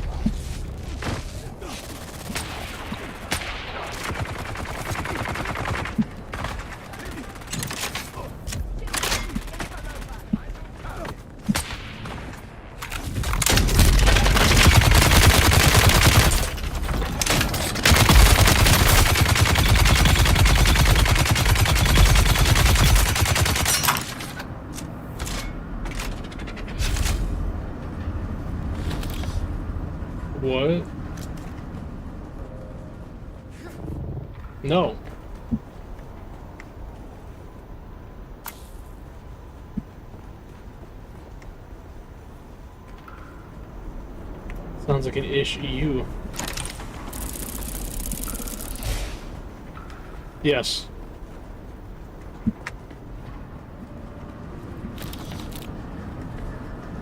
What? No. Sounds like an issue. Yes.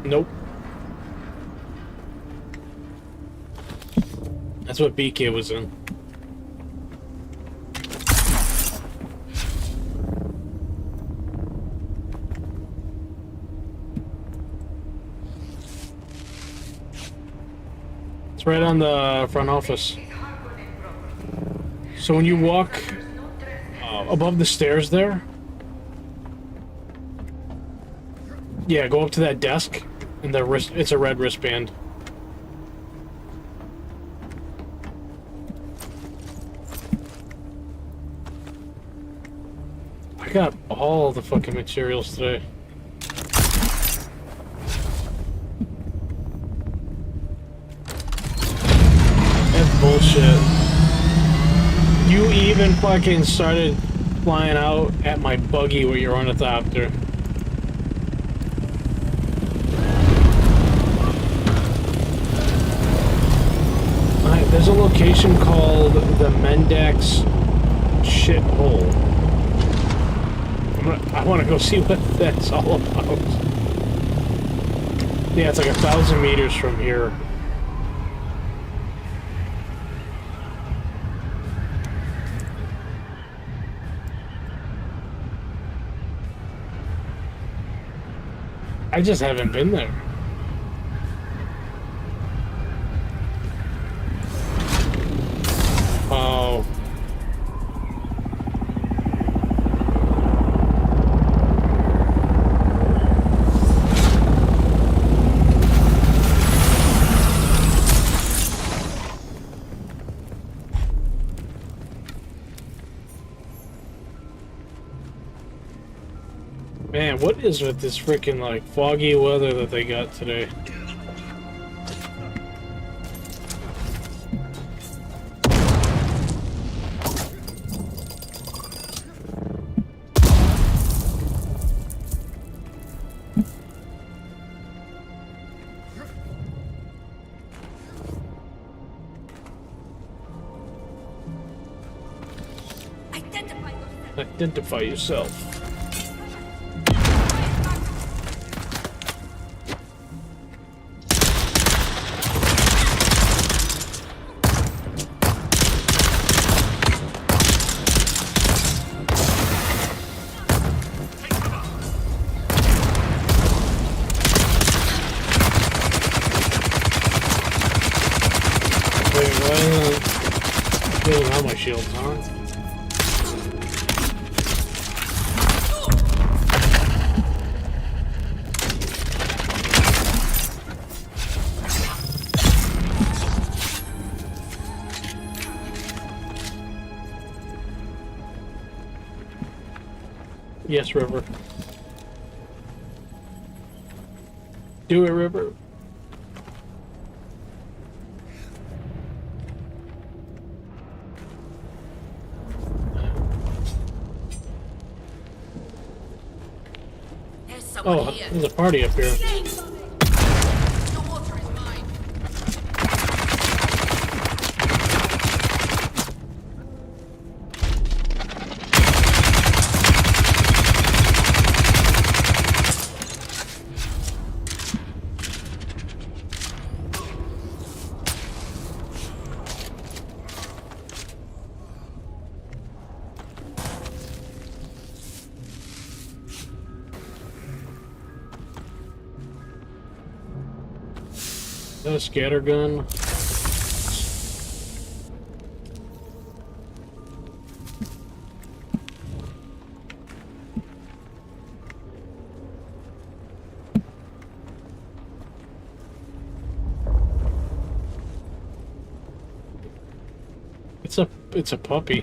Nope. That's what BK was in. It's right on the front office. So when you walk above the stairs there, yeah, go up to that desk, and the wrist, it's a red wristband. I got all the fucking materials today. That's bullshit. You even fucking started flying out at my buggy with your ornithopter. There's a location called the Mendax Shithole. I want to go see what that's all about. Yeah, it's like 1,000 meters from here. I just haven't been there. Oh. Man, what is with this freaking like foggy weather that they got today? Identify yourself. My shield's on. Yes, River. Do it, River. Oh, there's a party up here. A scatter gun. It's a puppy.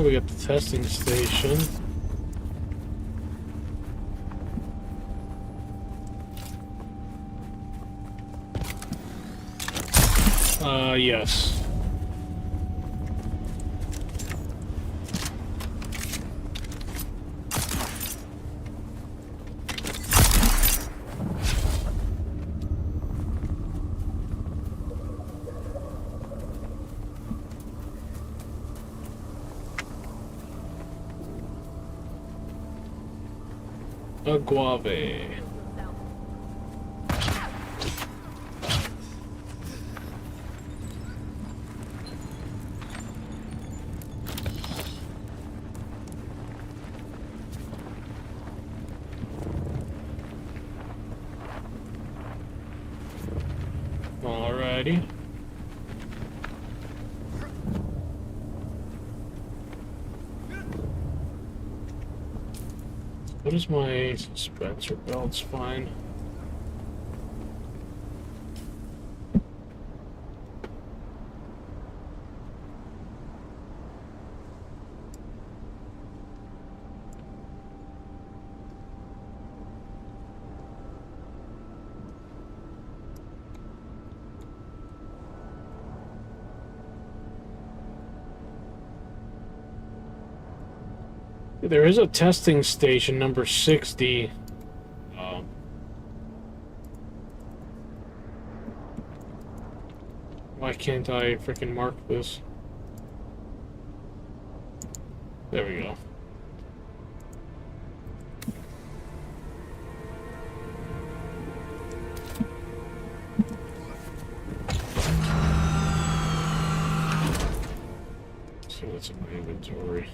We got the testing station. Yes. A guave. Alrighty. What is my Spencer belt's fine? There is a testing station, number 60. Why can't I freaking mark this? There we go. So what's in my inventory?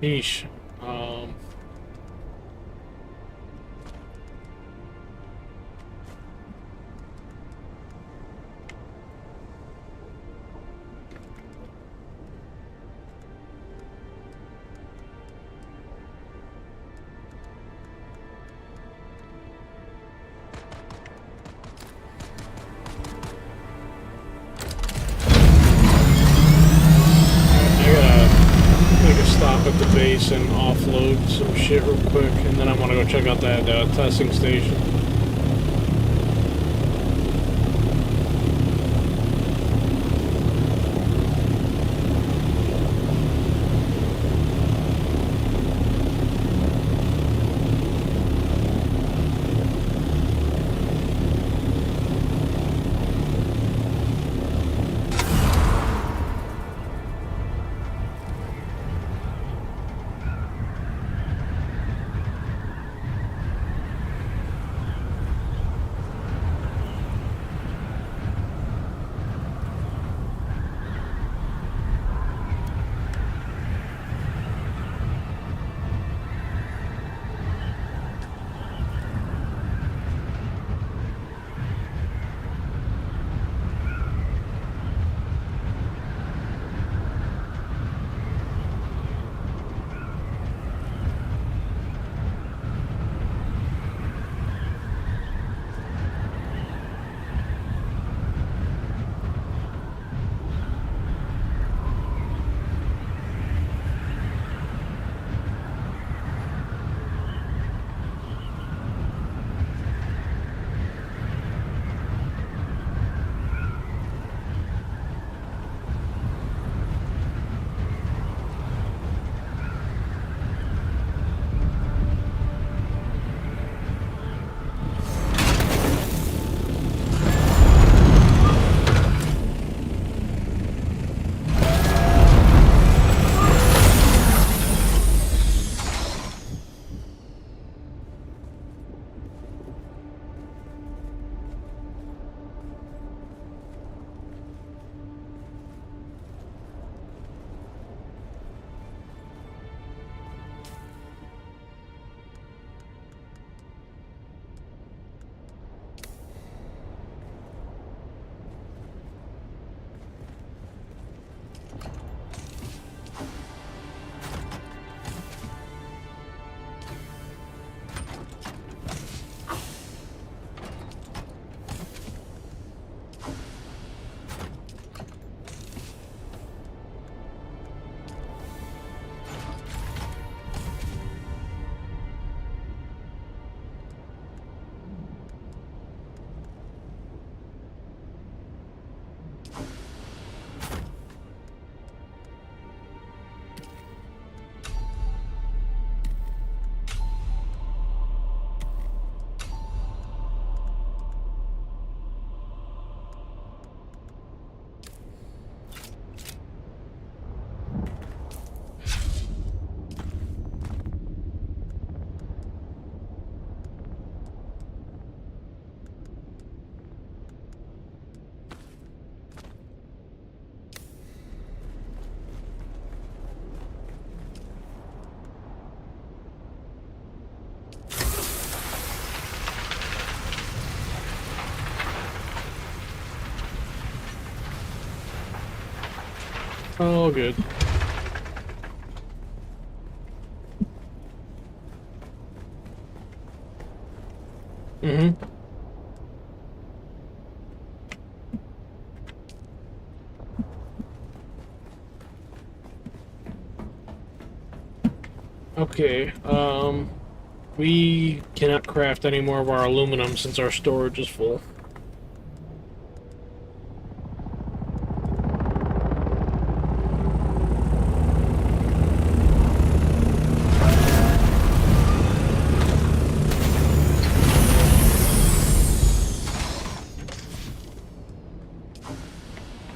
Yeesh. Stop at the base and offload some shit real quick, and then I want to go check out that testing station. Oh, good. Mm-hmm. Okay, we cannot craft any more of our aluminum since our storage is full.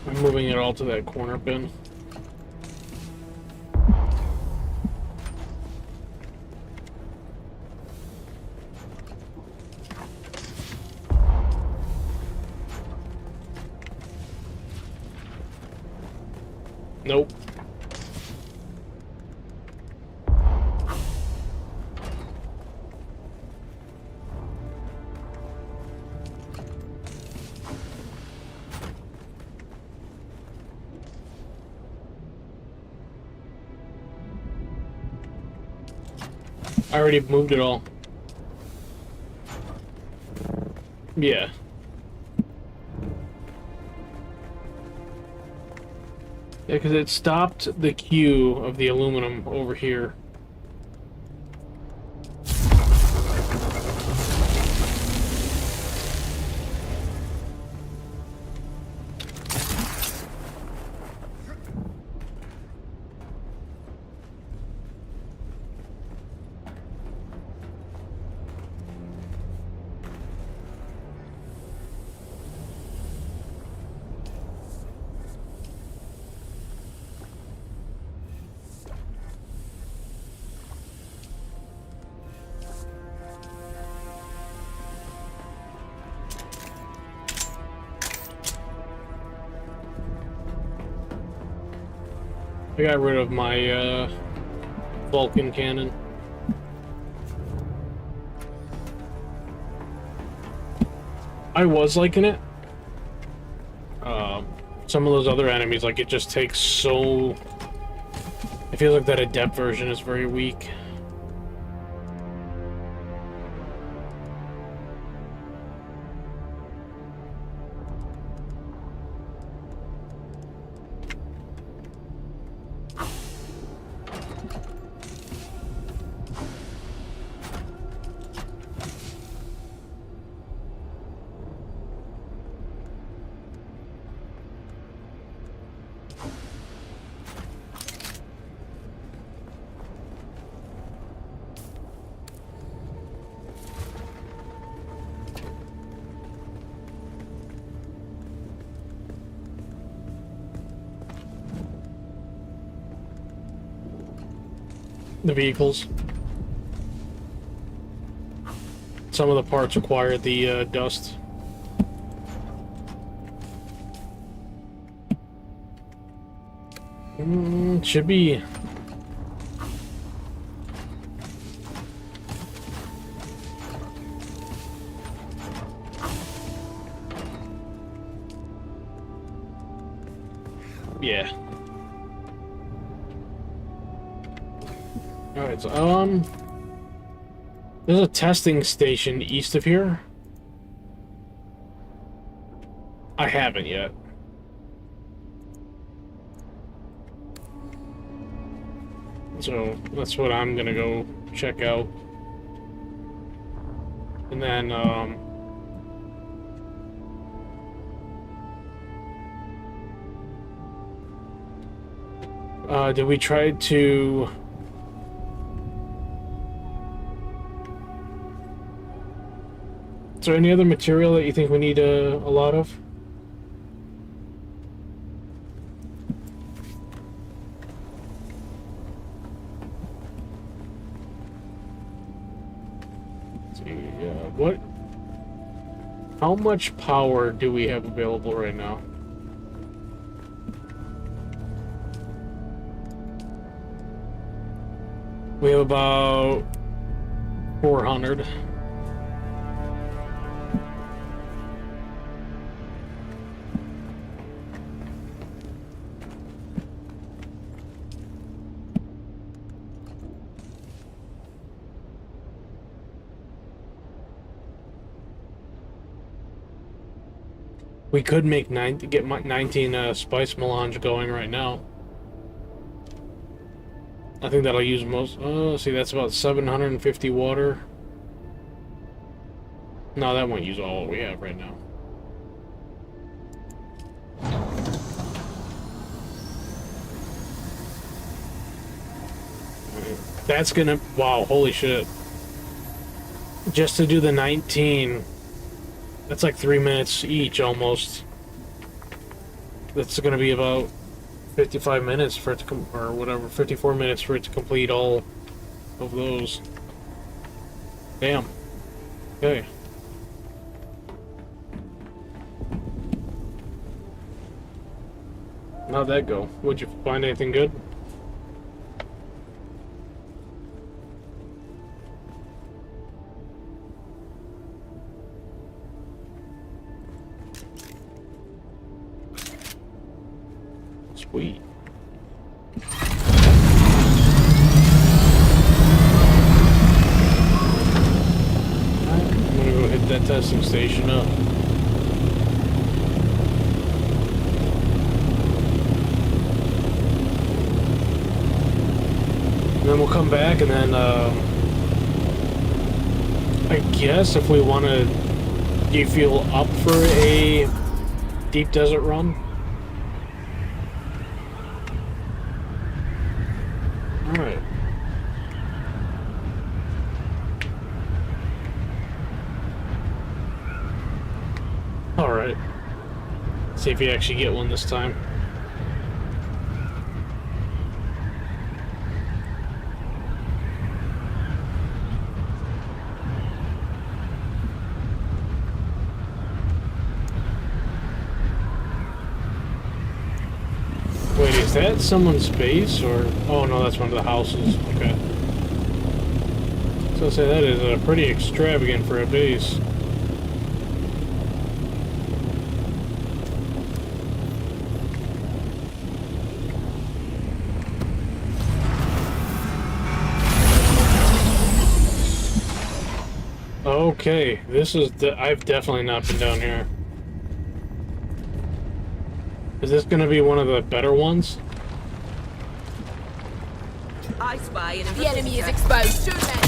I'm moving it all to that corner bin. Nope. I already moved it all. Yeah. Yeah, because it stopped the queue of the aluminum over here. I got rid of my Vulcan cannon. I was liking it. Some of those other enemies, like, it just takes so... I feel like that adept version is very weak. The vehicles. Some of the parts require the dust. Should be... Yeah. Alright, so, there's a testing station east of here. I haven't yet. So, that's what I'm gonna go check out. And then, did we try to... Is there any other material that you think we need a lot of? Let's see, what? How much power do we have available right now? We have about 400. We could make 19 spice melange going right now. I think that'll use most. Oh, see, that's about 750 water. No, that won't use all we have right now. That's gonna. Wow, holy shit. Just to do the 19. That's like 3 minutes each almost. That's gonna be about 55 minutes for it to come, or whatever, 54 minutes for it to complete all of those. Damn. Okay. How'd that go? Would you find anything good? Sweet. I'm gonna go hit that testing station up. And then we'll come back and then, I guess if we want to, do you feel up for a deep desert run? Alright. Alright. See if you actually get one this time. Wait, is that someone's base, or... Oh, no, that's one of the houses. Okay. So I'll say that is pretty extravagant for a base. Okay, this is... I've definitely not been down here. Is this gonna be one of the better ones? I spy an The enemy is exposed. Shoot them.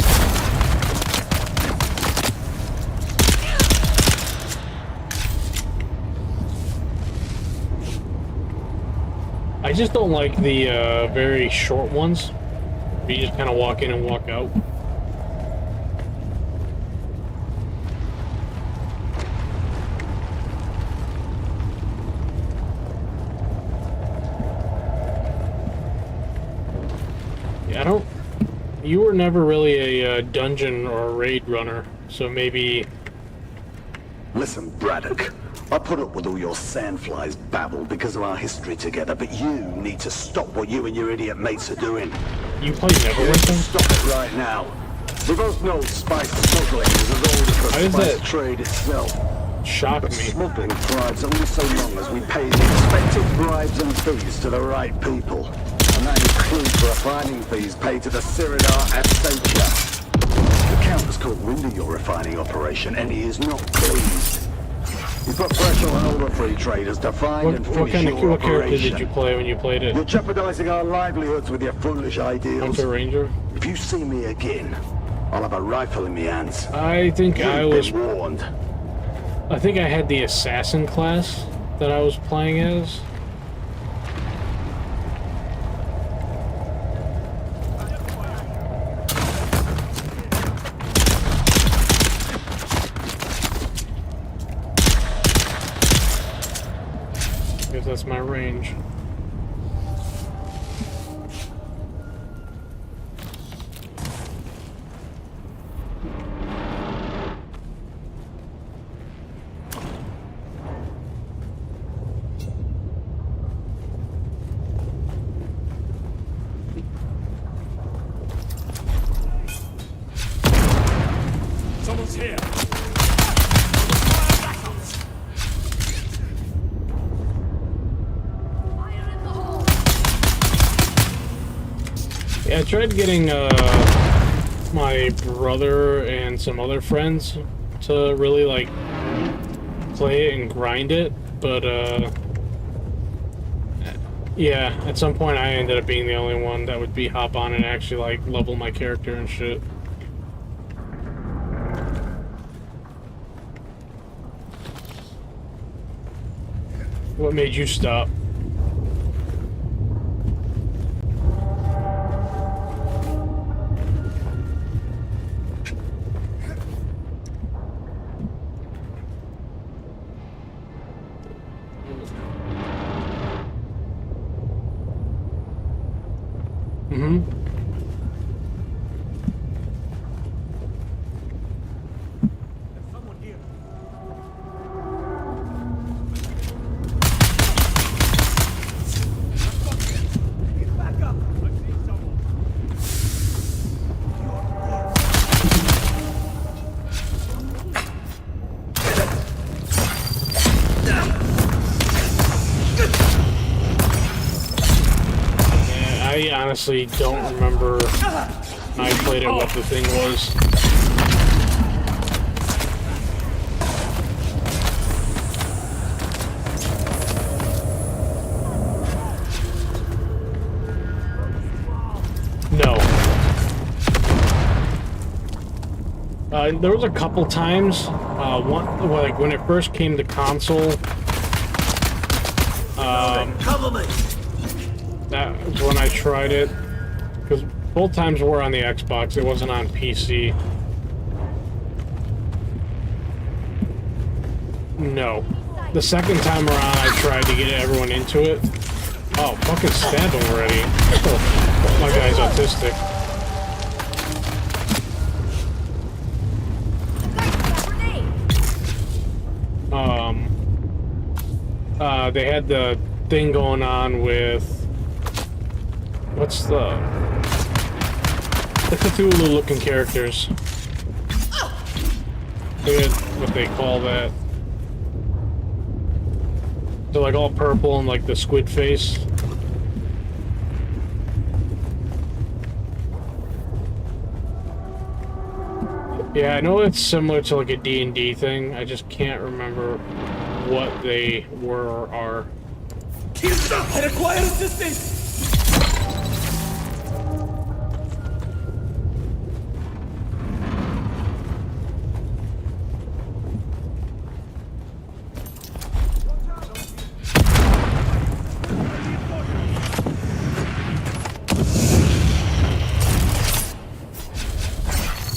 I just don't like the very short ones. You just kind of walk in and walk out. I don't... You were never really a dungeon or a raid runner, so maybe... Listen, Braddock, I put up with all your sandflies babble because of our history together, but you need to stop what you and your idiot mates are doing. You play Neverwinter? Stop it right now. We both know spice smuggling is as old as the spice trade itself. Shock but me. Smuggling thrives only so long as we pay the expected bribes and fees to the right people. And that includes refining fees paid to the Siridar Absentia. The Count has caught wind of your refining operation, and he is not pleased. You put pressure on all the free traders to find and finish your what character operation. did you play when you played it? You're jeopardizing our livelihoods with your foolish ideals. Hunter Ranger? If you see me again, I'll have a rifle in my hands. I think I was... warned. I think I had the assassin class that I was playing as. That's my range. Someone's here. Yeah, I tried getting my brother and some other friends to really like play it and grind it, but yeah, at some point I ended up being the only one that would be hop on and actually like level my character and shit. What made you stop? Mm-hmm. I honestly don't remember when I played it what the thing was. No. There was a couple times, like when it first came to console. Cover me. That was when I tried it, because both times were on the Xbox, it wasn't on PC. No. The second time around I tried to get everyone into it. Oh, fucking stabbed him already. Oh, my guy's autistic. They had the thing going on with... What's the Cthulhu-looking characters? Forget what they call that. They're like all purple and like the squid face. Yeah, I know it's similar to like a D&D thing. I just can't remember what they were or are. I require assistance.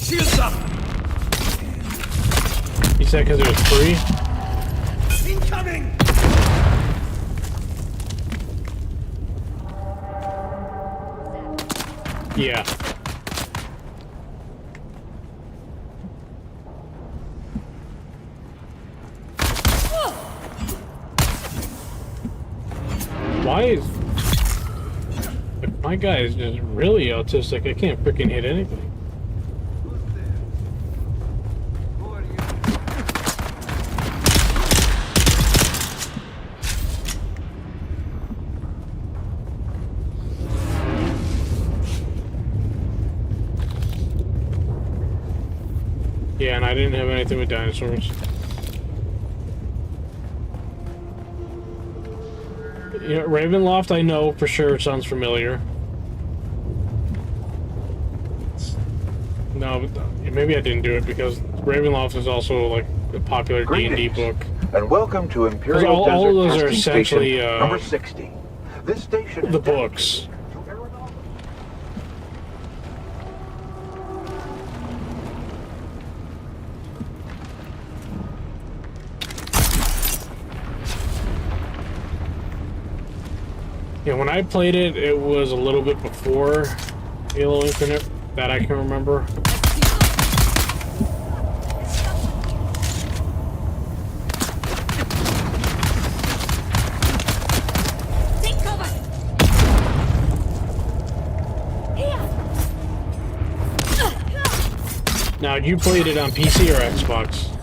Shields up. You said because it was free? Incoming. Yeah. Why is... My guy is just really autistic. I can't freaking hit anything. Yeah, and I didn't have anything with dinosaurs. You know, Ravenloft, I know for sure sounds familiar. No, but maybe I didn't do it because Ravenloft is also like a popular D&D book. And welcome to Imperial all of those Desert are Testing essentially Station number 60. This station the is books. Yeah, when I played it, it was a little bit before Halo Infinite, that I can remember. Take cover. Now, you played it on PC or Xbox?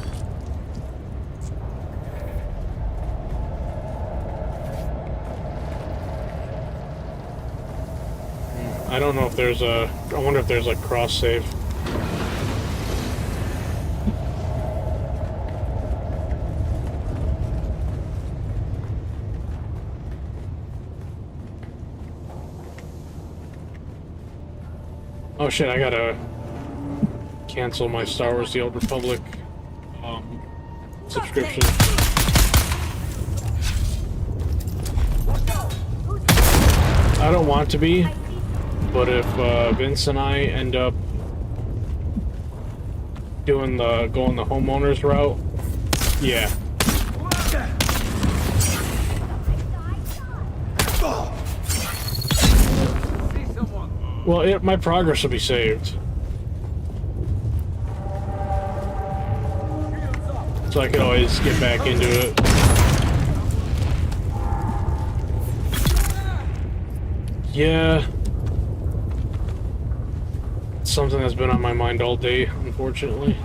I don't know if there's a... I wonder if there's like cross-save. Oh shit, I gotta cancel my Star Wars The Old Republic subscription. I don't want to be, but if Vince and I end up going the homeowners route, yeah. Well, my progress will be saved. So I can always get back into it. Yeah. It's something that's been on my mind all day, unfortunately.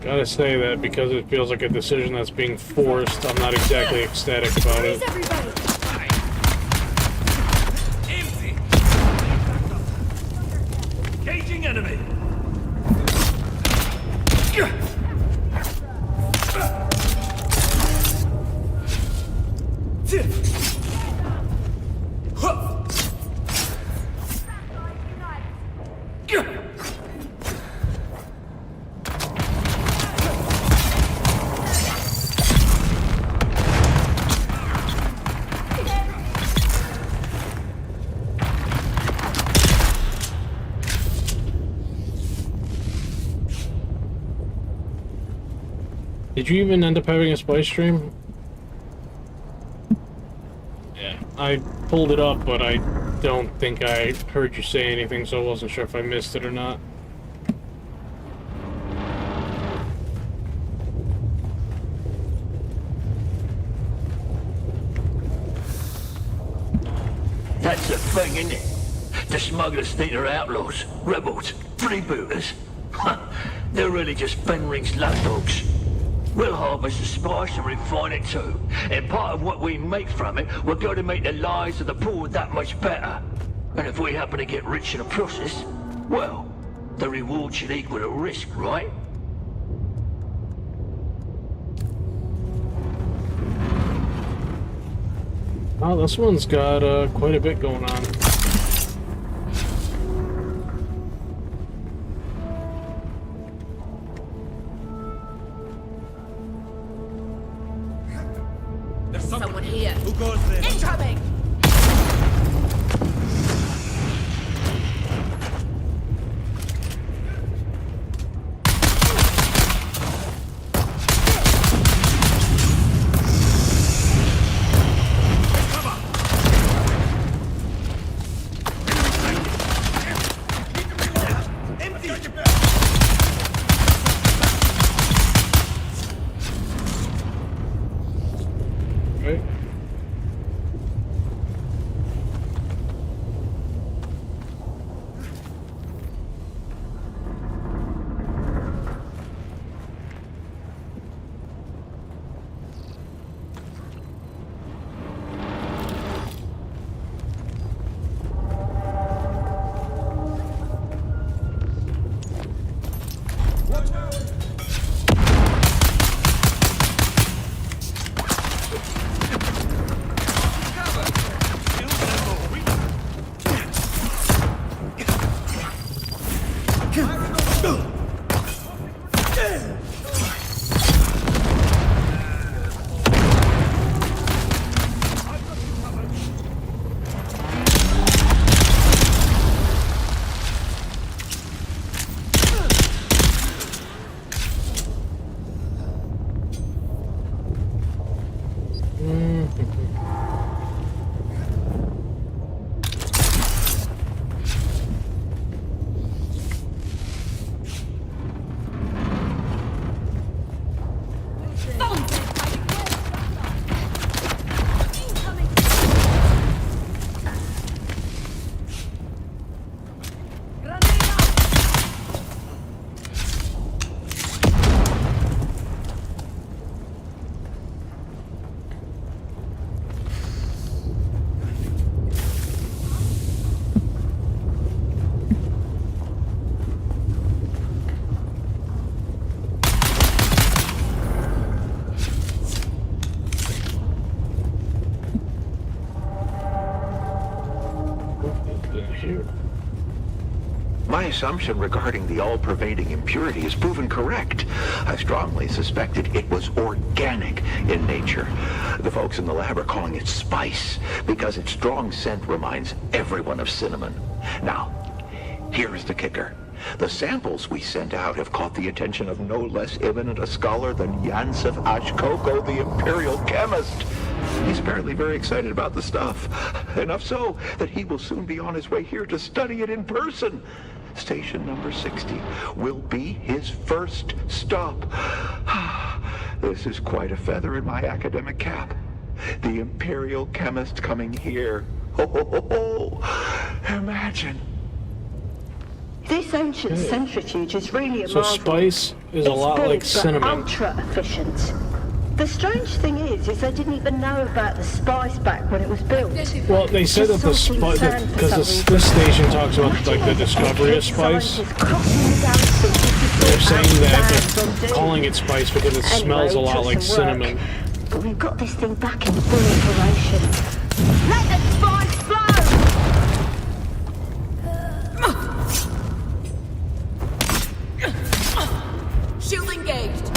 Gotta say that because it feels like a decision that's being forced, I'm not exactly ecstatic about it. Empty. Caging enemy. Did you even end up having a spy stream? Yeah, I pulled it up, but I don't think I heard you say anything, so I wasn't sure if I missed it or not. That's the thing, isn't it? The smugglers think they're outlaws, rebels, freebooters. They're really just Fenring's lapdogs. We'll harvest the spice and refine it too. And part of what we make from it, we're going to make the lives of the poor that much better. And if we happen to get rich in the process, well, the reward should equal the risk, right? Oh, this one's got quite a bit going on. There's someone here. Who goes there? Incoming! here? My assumption regarding the all-pervading impurity is proven correct. I strongly suspected it was organic in nature. The folks in the lab are calling it spice because its strong scent reminds everyone of cinnamon. Now, here is the kicker. The samples we sent out have caught the attention of no less eminent a scholar than Yansef Ashkoko, the imperial chemist. He's apparently very excited about the stuff. Enough so that he will soon be on his way here to study it in person. Station number 60 will be his first stop. This is quite a feather in my academic cap. The imperial chemist coming here. Ho, ho, ho, ho. Imagine. This ancient centrifuge is really a So marvel. spice is a lot It's like big, cinnamon. but ultra efficient. The strange thing is they didn't even know about the spice back when it was built. Well, they said that the spice, because this station talks about like the discovery of spice. They're saying that they're calling it spice because it smells a lot like cinnamon. But we've got this thing back in full operation. Let the spice flow! Shield engaged.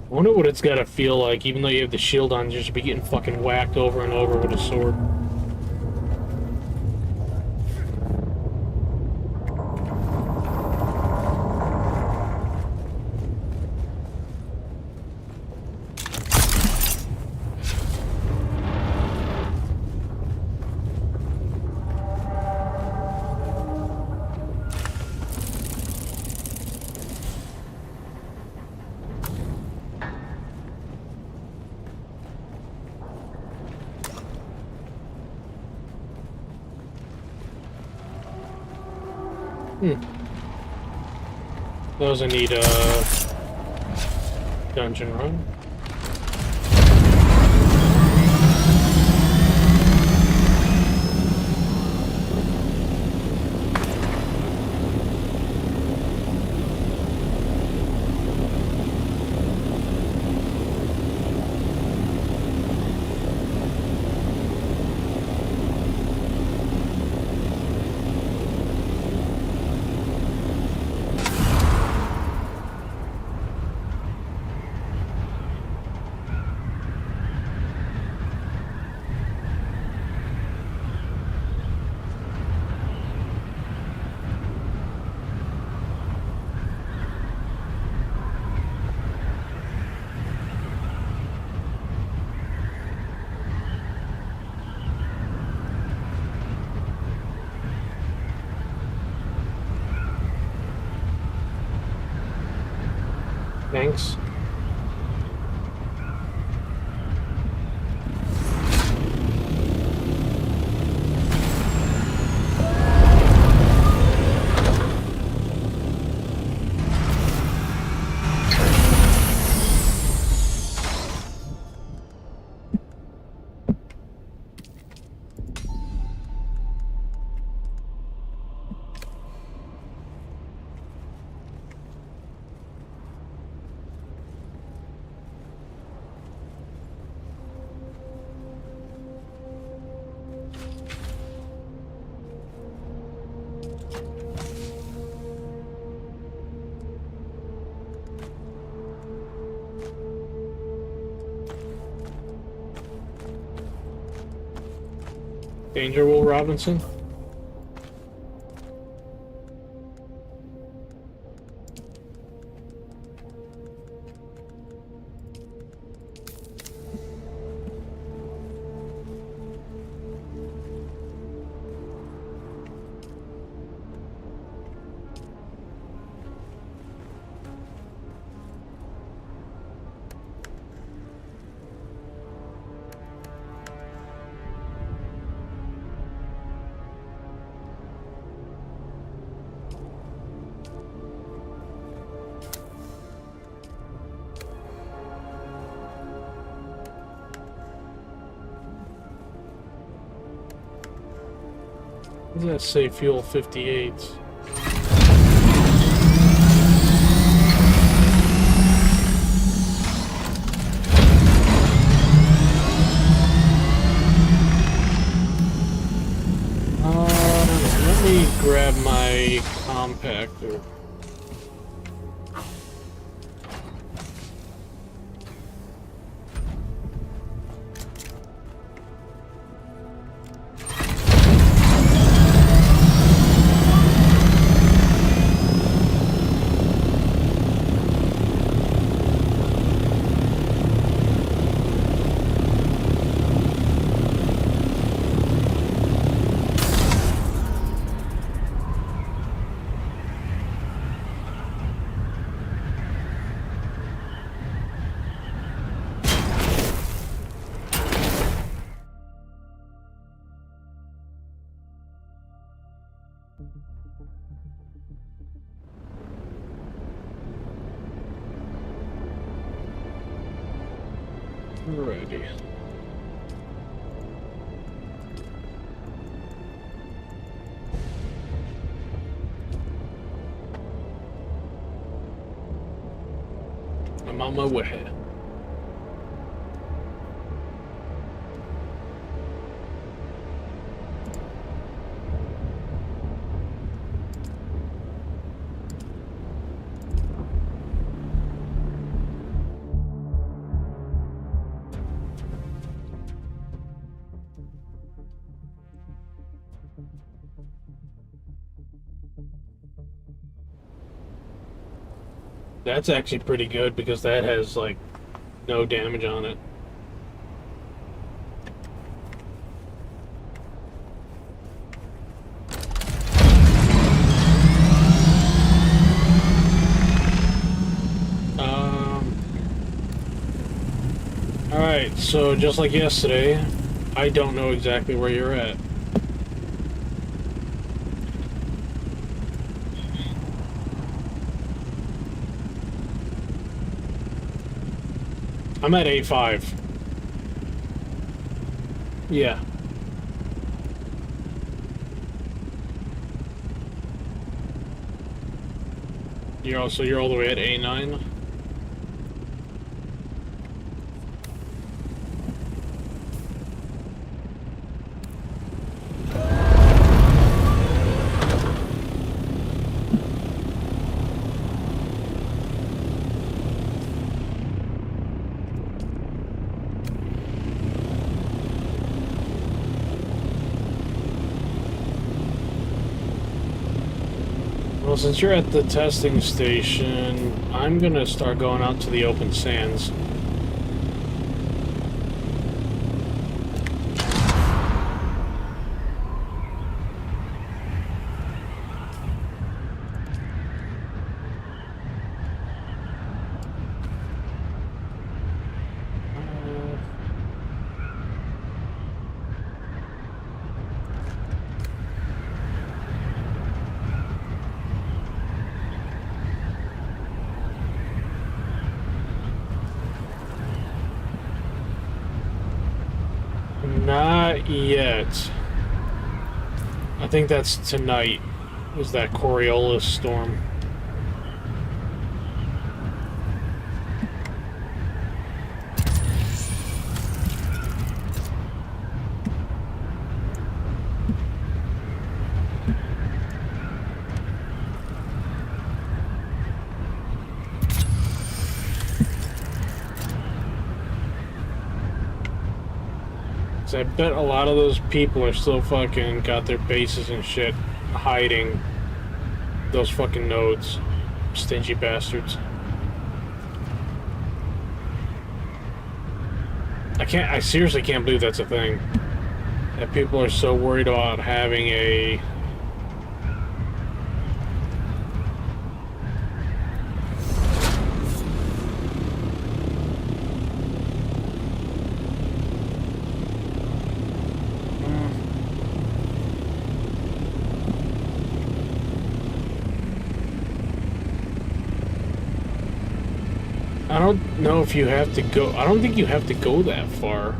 I wonder what it's gotta feel like, even though you have the shield on, just be getting fucking whacked over and over with a sword. Those I need a dungeon run. Thanks. Danger, Will Robinson? What does that say? Fuel 58. compactor. Alrighty. I'm on my way. That's actually pretty good because that has like no damage on it. Alright, so just like yesterday, I don't know exactly where you're at. I'm at A5. Yeah. You're all the way at A9? Well, since you're at the testing station, I'm gonna start going out to the open sands. Not yet. I think that's tonight, is that Coriolis storm. I bet a lot of those people are still fucking got their bases and shit hiding those fucking nodes. Stingy bastards. I seriously can't believe that's a thing. That people are so worried about having a... I don't know if you have to go... I don't think you have to go that far.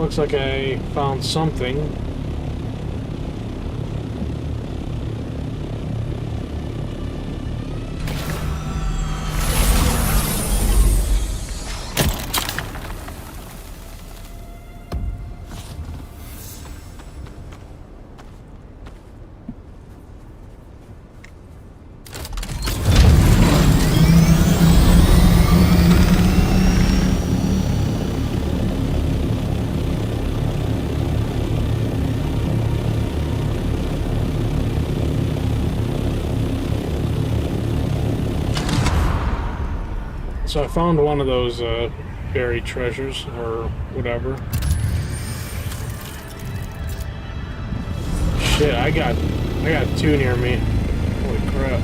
looks like I found something. So I found one of those buried treasures, or whatever. Shit, I got two near me. Holy crap.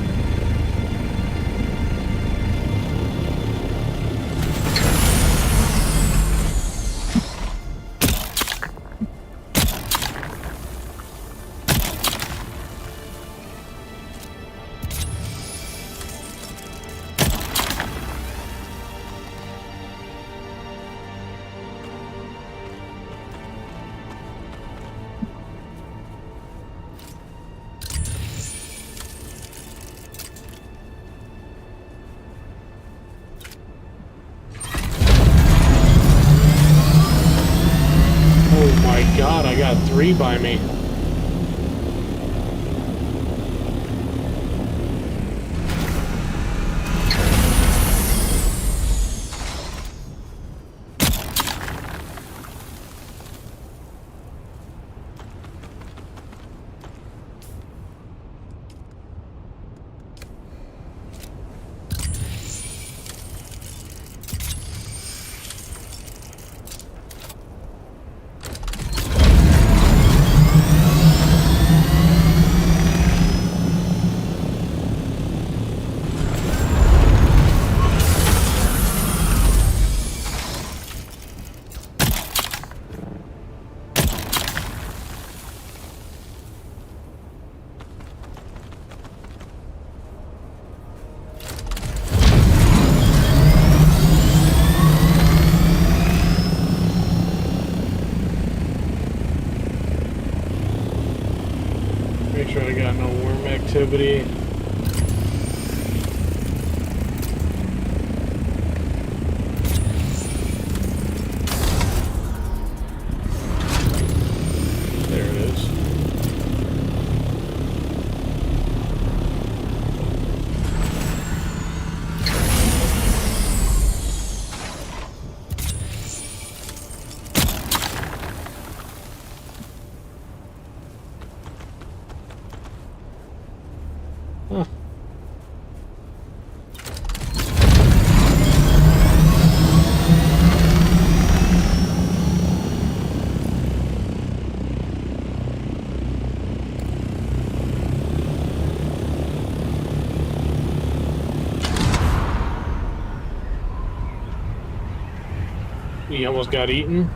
Oh my god, I got three by me. Make sure I got no worm activity. There it is. Huh. He almost got eaten.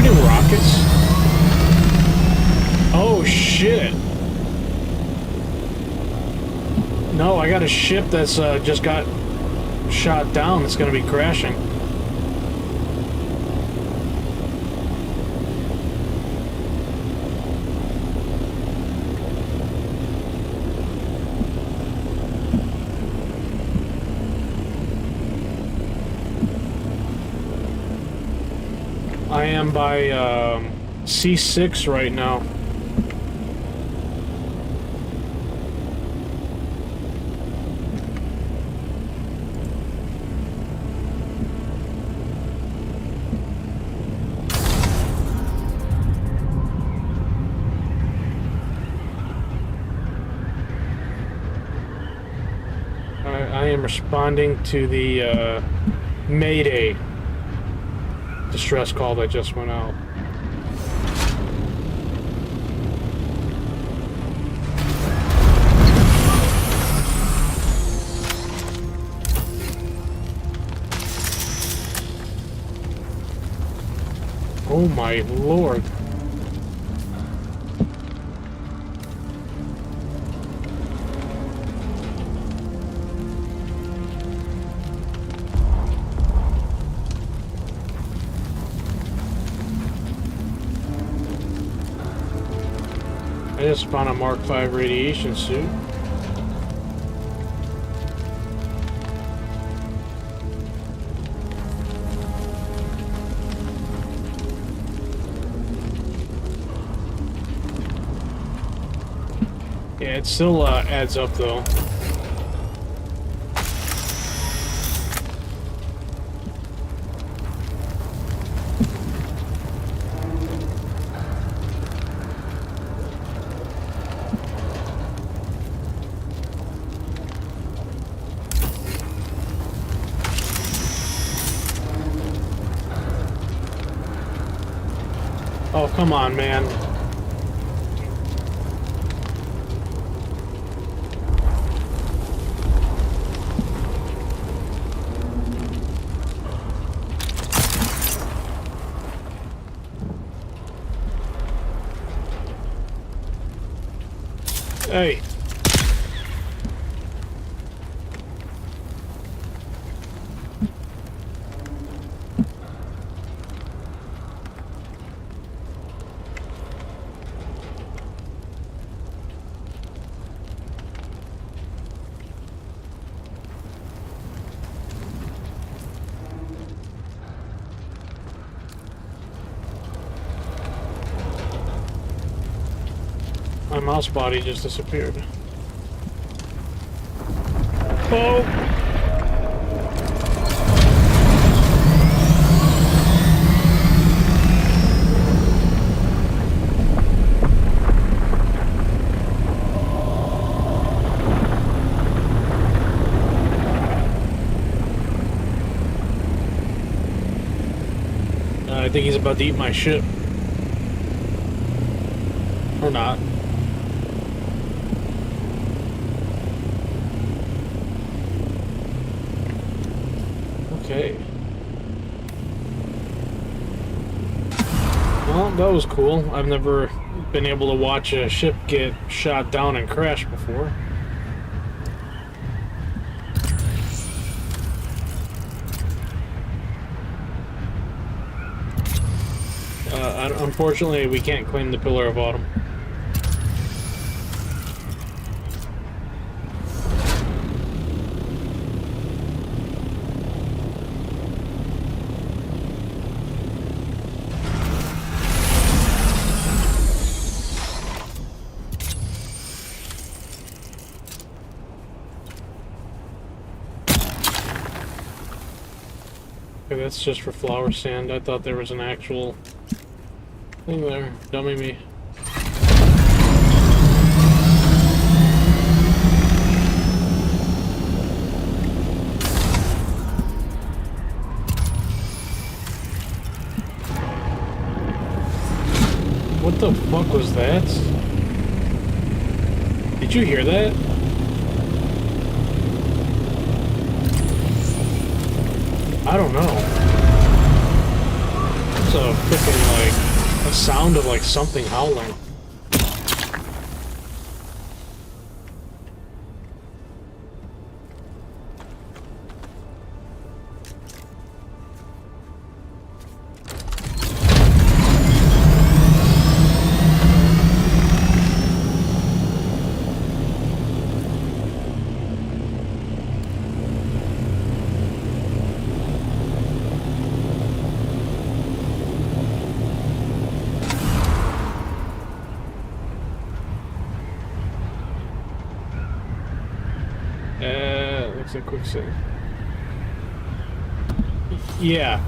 Rockets? Oh shit! No, I got a ship that's just got shot down. It's gonna be crashing. I am by C6 right now. I am responding to the Mayday. Distress call that just went out. Oh my lord. I just found a Mark V radiation suit. Yeah, it still adds up though. Oh, come on, man. Hey. My mouse body just disappeared. Oh! I think he's about to eat my ship. Or not. Okay. Well, that was cool. I've never been able to watch a ship get shot down and crash before. Unfortunately, we can't claim the Pillar of Autumn. Okay, that's just for flower sand. I thought there was an actual thing there. Dummy me. What the fuck was that? Did you hear that? I don't know. It's a freaking like a sound of like something howling. Looks like quick save. Yeah.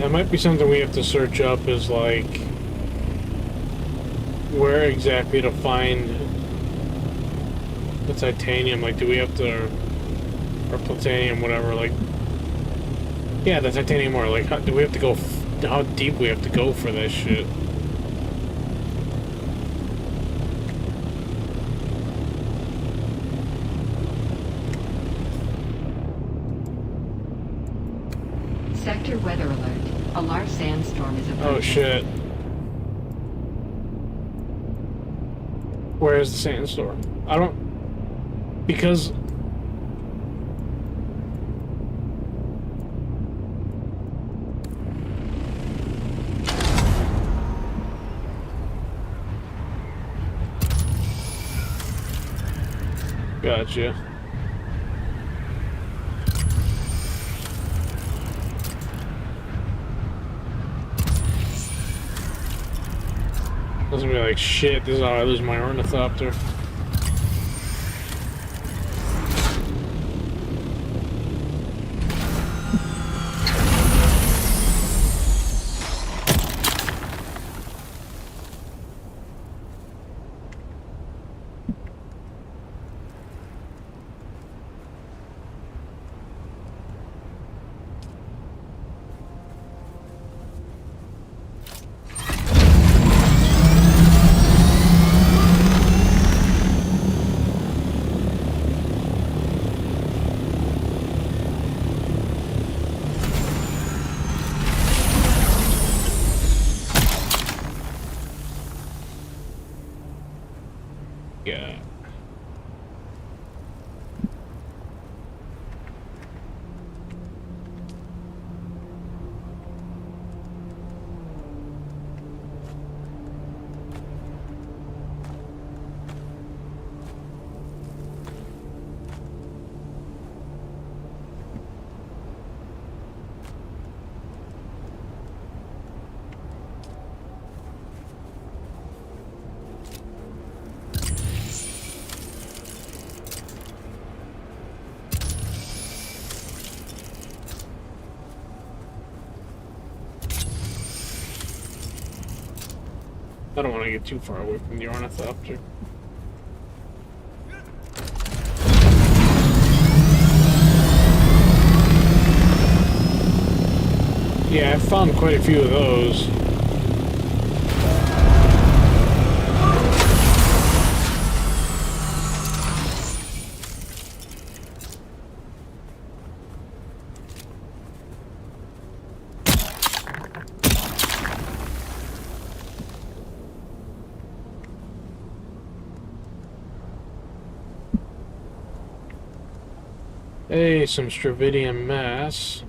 That might be something we have to search up, is like where exactly to find the titanium. Like, do we have to, or plutonium, whatever, like, yeah, the titanium ore. Like, how, do we have to go, how deep we have to go for this shit? Sector weather alert. A large sandstorm is approaching. Oh shit. Where is the sandstorm? I don't... Because... Gotcha. I was gonna be like, shit, this is how I lose my ornithopter. Yeah. I don't want to get too far away from the ornithopter. Yeah, I've found quite a few of those. Hey, some stravidium mass,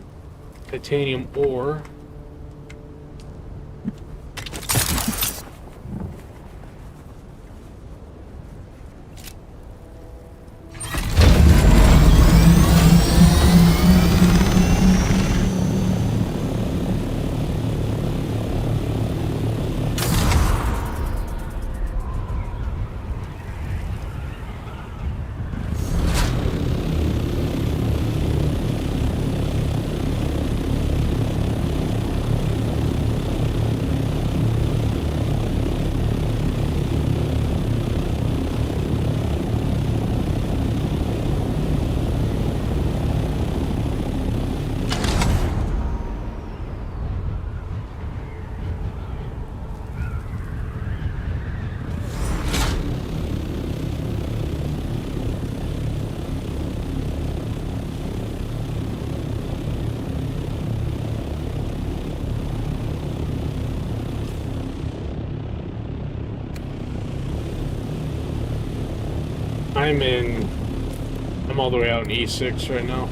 titanium ore. I'm all the way out in E6 right now.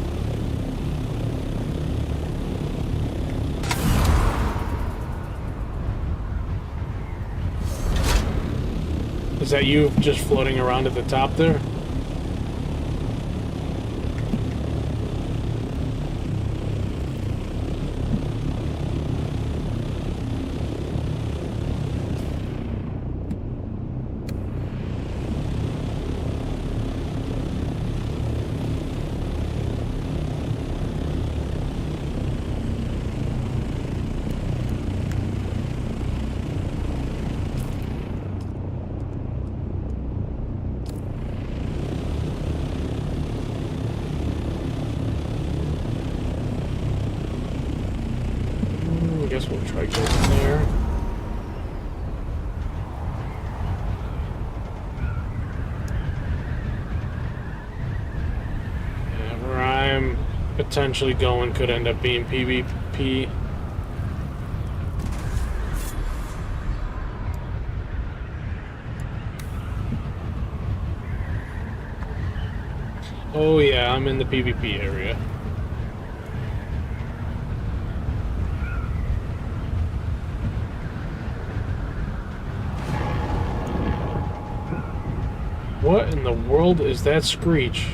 Is that you just floating around at the top there? potentially going could end up being PvP. Oh yeah, I'm in the PvP area. What in the world is that screech?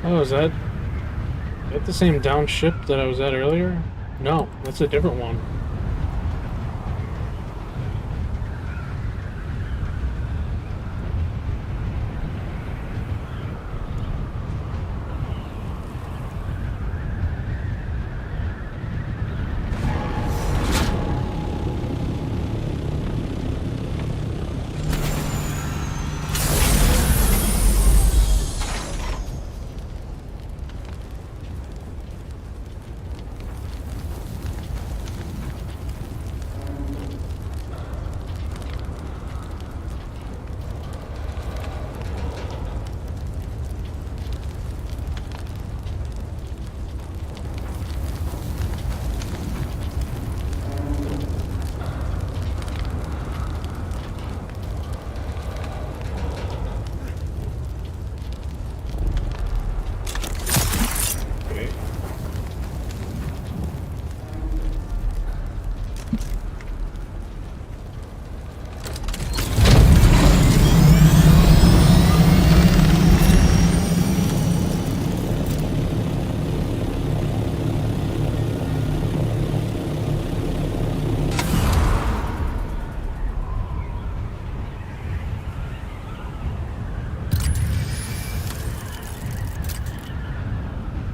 Oh, is that the same down ship that I was at earlier? No, that's a different one.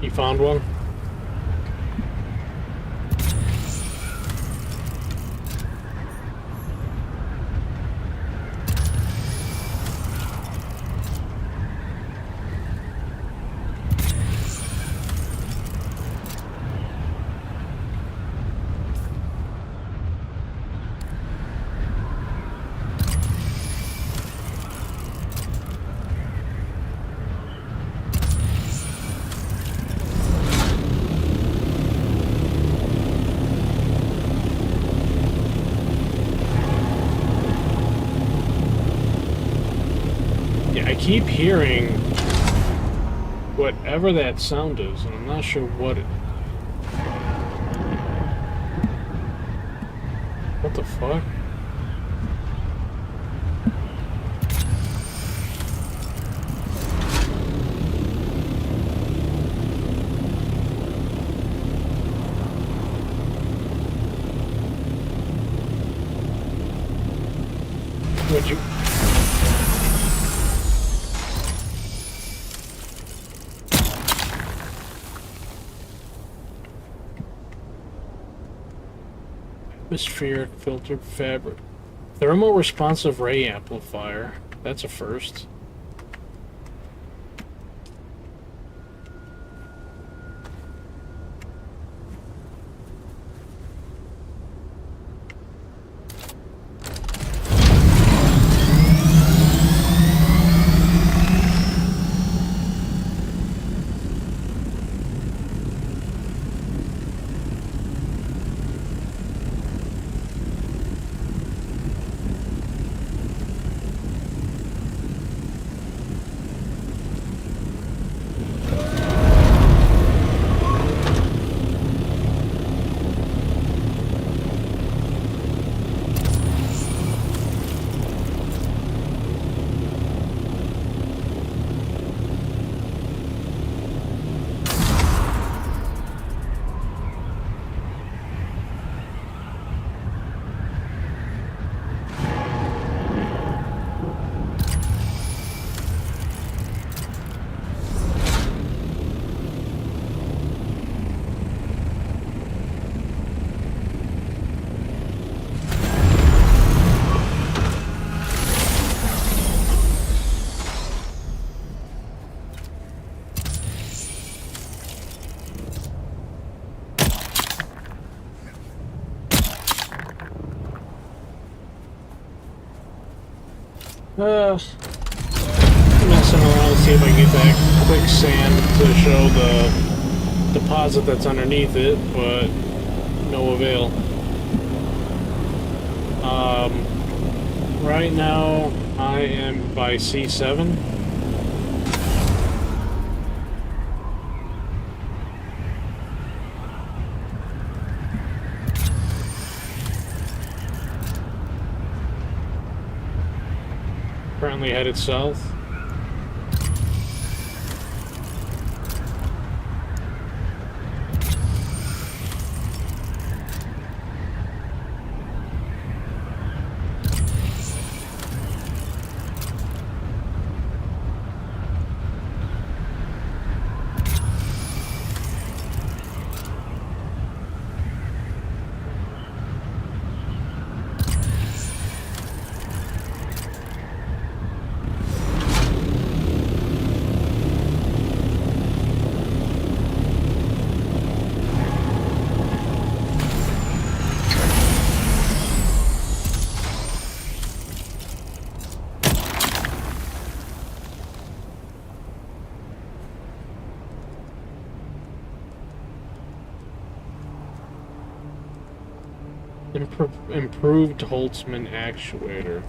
You found one? I keep hearing whatever that sound is, and I'm not sure what it... What the fuck? Would you... Atmospheric filtered fabric. Thermal responsive ray amplifier. That's a first. Messing around to see if I can get that quicksand to show the deposit that's underneath it, but no avail. Right now I am by C7. Currently headed south. Improved Holtzman actuator.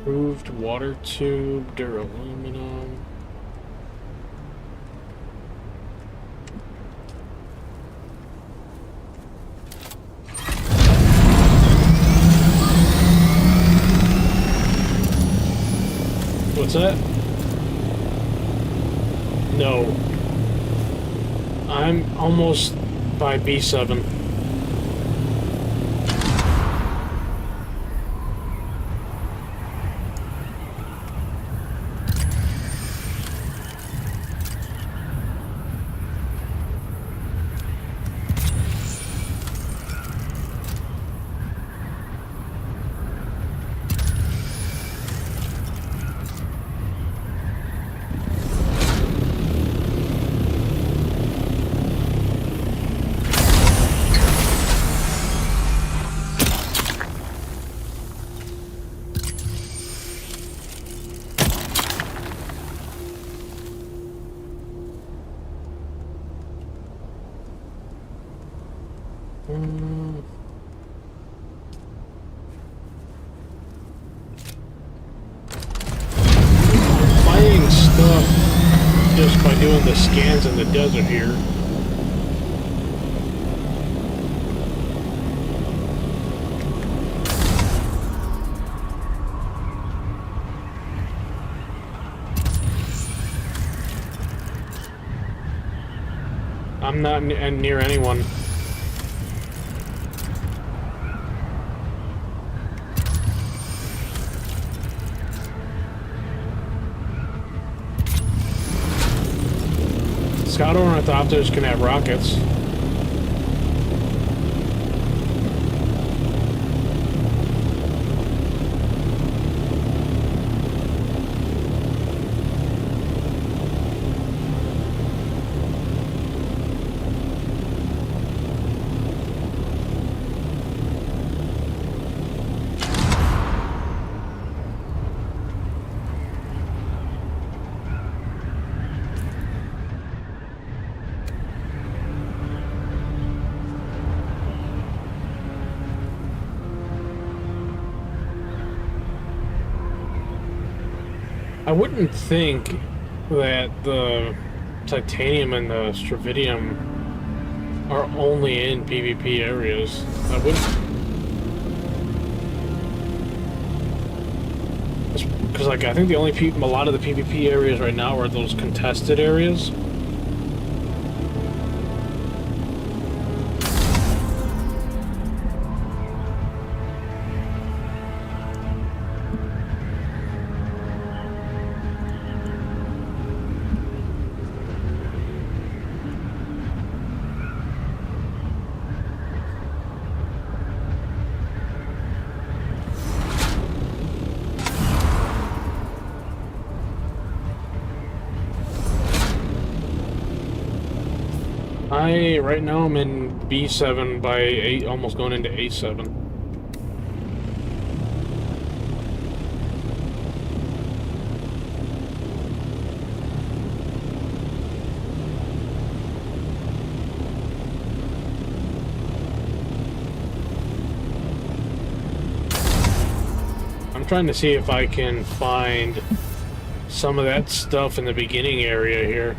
Improved water tube, duraluminum. What's that? No. I'm almost by B7. Finding stuff just by doing the scans in the desert here. I'm not near anyone. Scout ornithopters can have rockets. I wouldn't think that the titanium and the stravidium are only in PvP areas. I wouldn't. Because, like, I think the only a lot of the PvP areas right now are those contested areas. Right now I'm in B7 by 8, almost going into A7. I'm trying to see if I can find some of that stuff in the beginning area here.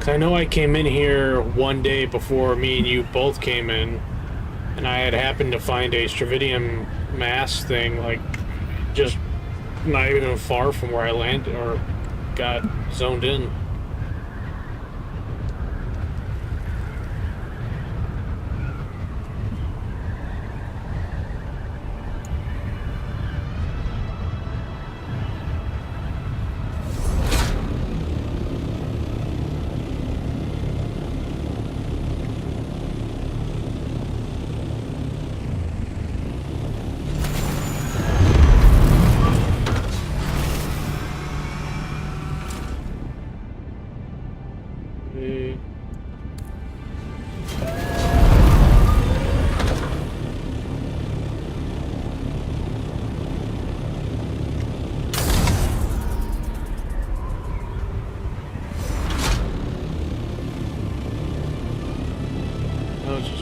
I know I came in here one day before me and you both came in, and I had happened to find a Stravidium mass thing, like, just not even far from where I landed, or got zoned in.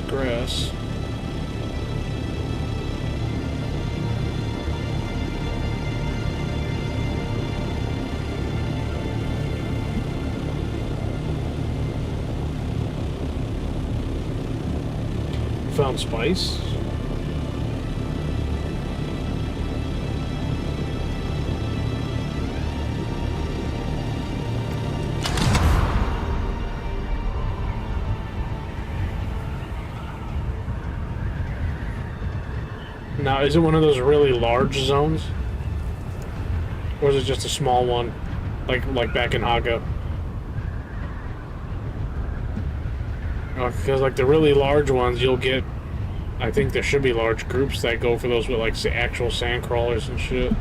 Grass. Found spice. Now, is it one of those really large zones? Or is it just a small one? Like back in Haga? Because, like, the really large ones, you'll get... I think there should be large groups that go for those with, like, actual sand crawlers and shit.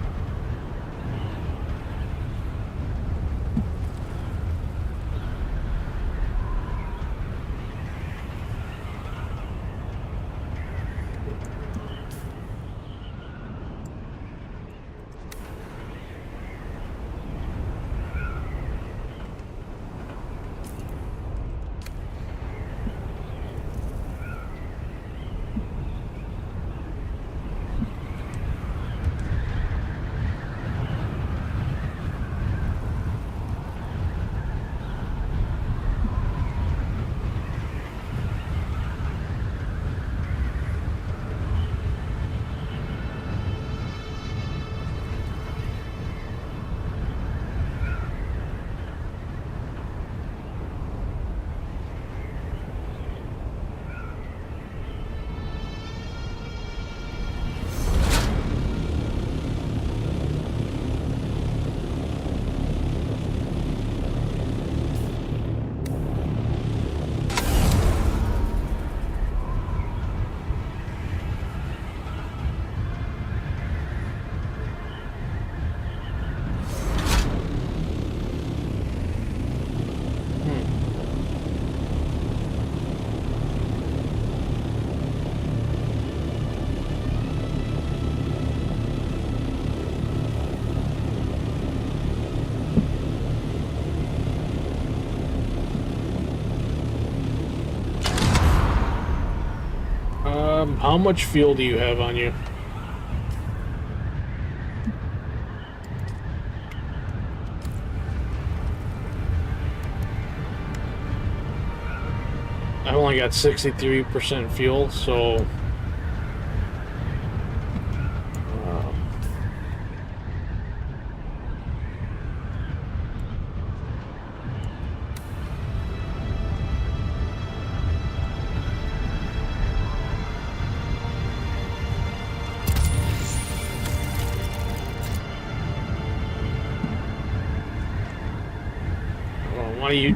How much fuel do you have on you? I've only got 63% fuel, so...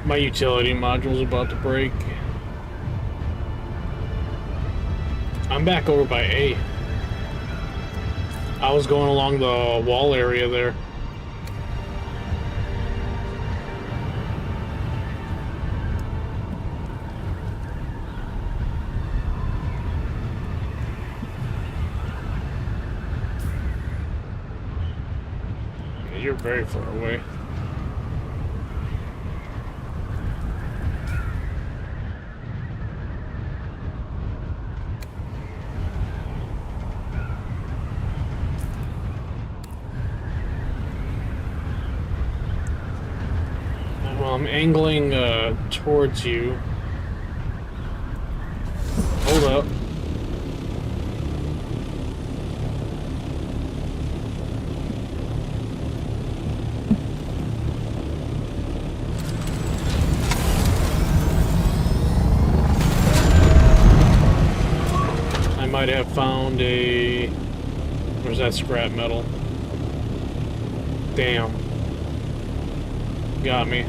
my utility module's about to break. I'm back over by A. I was going along the wall area there. You're very far away. I'm angling towards you. Hold up. I might have found a... Where's that scrap metal? Damn. Got me.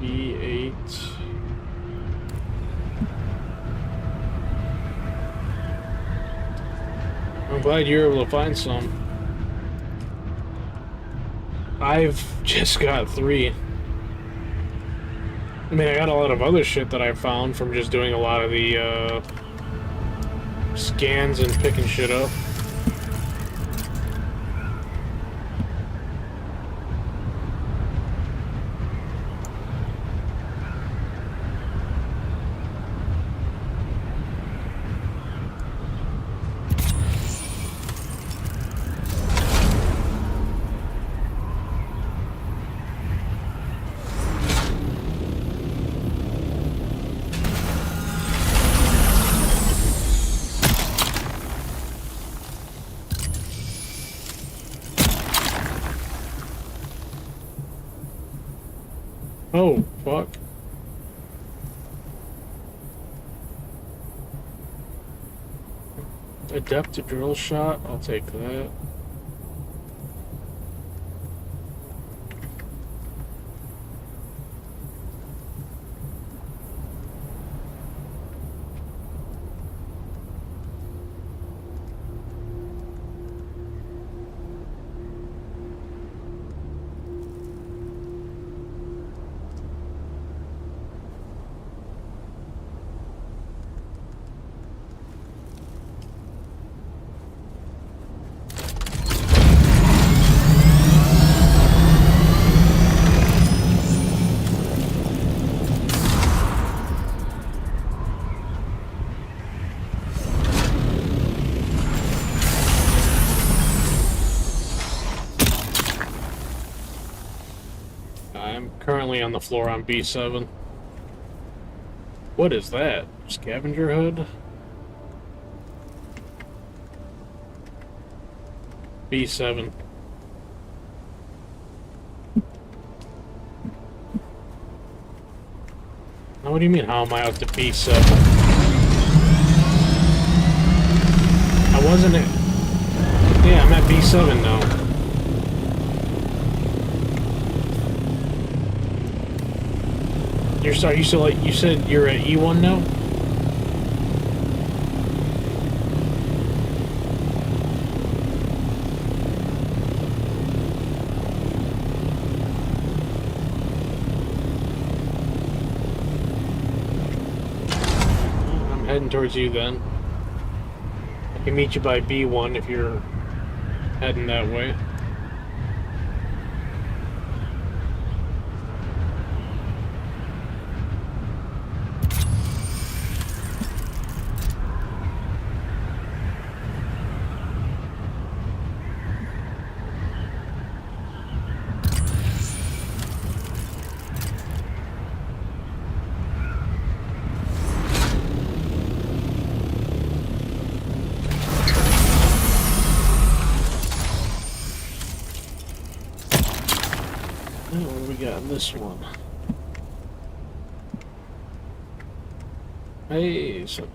B8. I'm glad you're able to find some. I've just got 3. I mean, I got a lot of other shit that I found from just doing a lot of the scans and picking shit up. Oh, fuck. Adept drill shot, I'll take that. I'm currently on the floor on B7. What is that? Scavenger hood? B7. Now, what do you mean, how am I up to B7? I wasn't at... Yeah, I'm at B7 now. You're sorry, you said you're at E1 now? heading towards you then. I can meet you by B1 if you're heading that way. What do we got in this one? Hey, so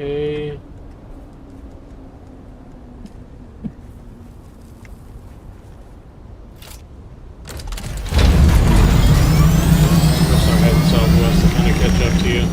okay. Guess I'm heading southwest to kind of catch up to you.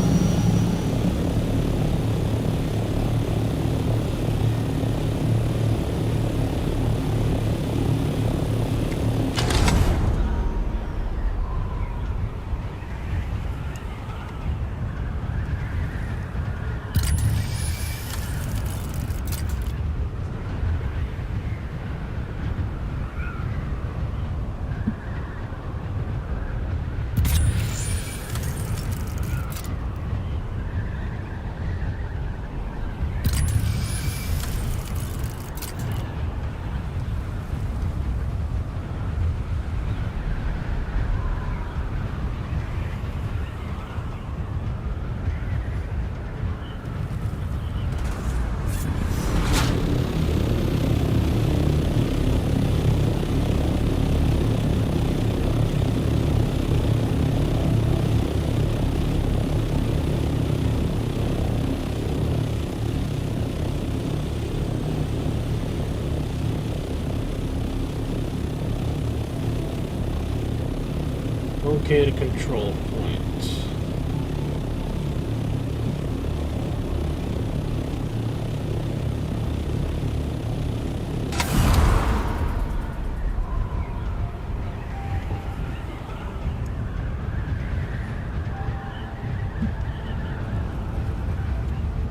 Locate a control point.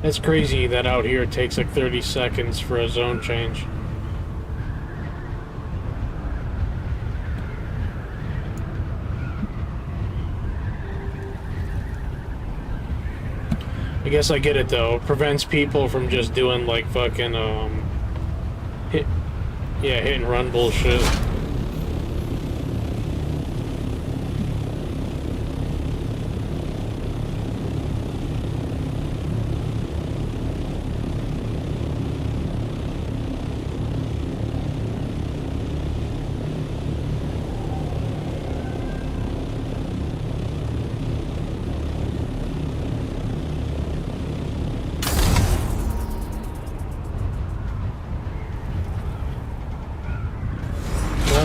It's crazy that out here it takes like 30 seconds for a zone change. I guess I get it though. It prevents people from just doing like fucking hit and run bullshit.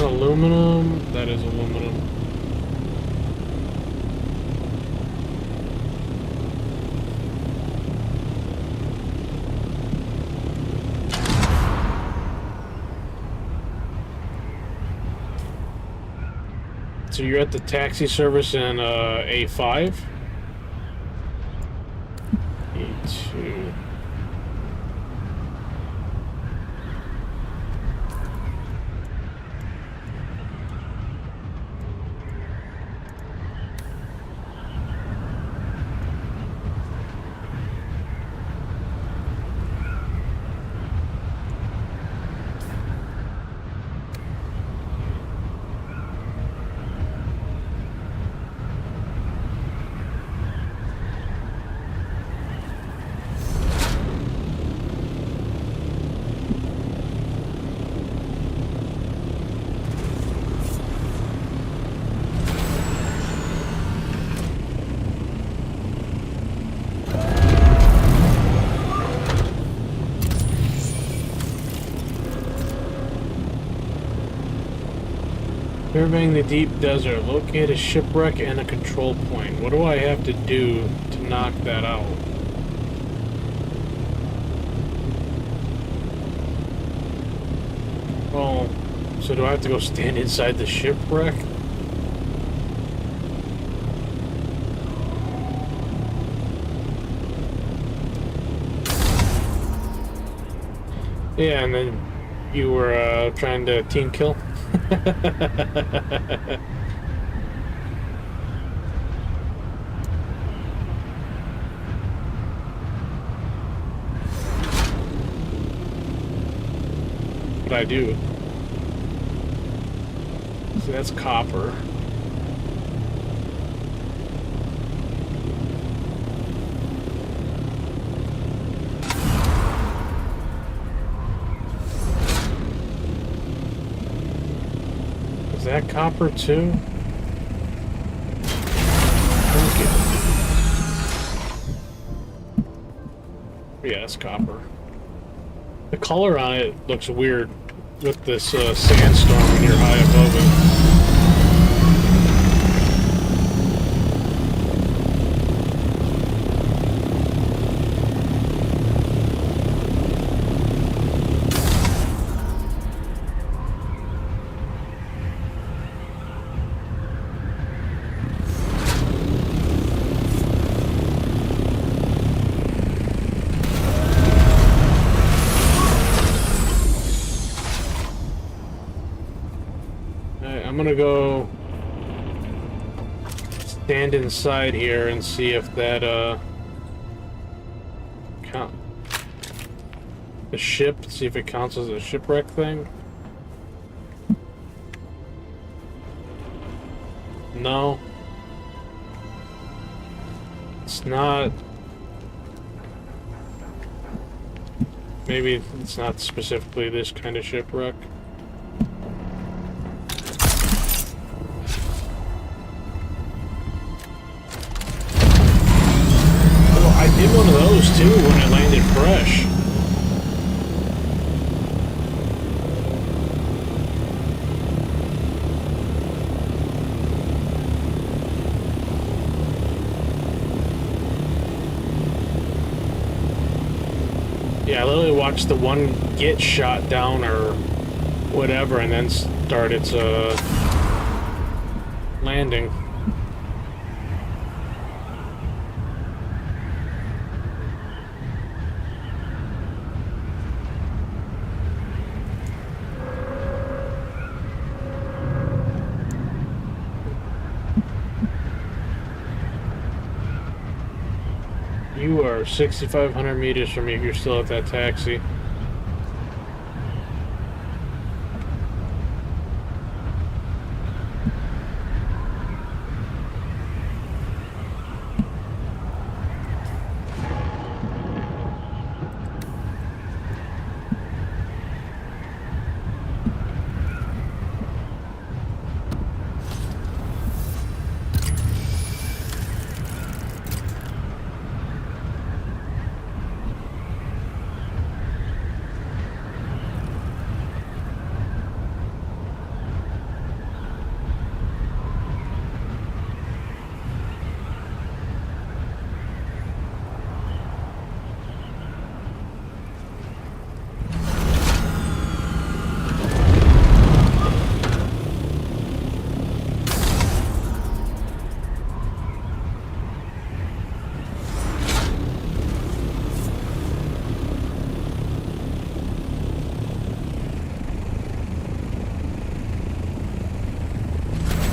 Aluminum? That is aluminum. So you're at the taxi service in A5? A2. Surveying the deep desert. Locate a shipwreck and a control point. What do I have to do to knock that out? Oh, so do I have to go stand inside the shipwreck? Yeah, and then you were trying to team kill? What I do? See, that's copper. Is that copper too? Okay. Yeah, it's copper. The color on it looks weird with this sandstorm when you're high above it. I'm gonna go stand inside here and see if that count the ship, see if it counts as a shipwreck thing. No, it's not. Maybe it's not specifically this kind of shipwreck. I did one of those too when I landed fresh. Yeah, I literally watched the one get shot down or whatever and then start its landing. You are 6,500 meters from me if you're still at that taxi.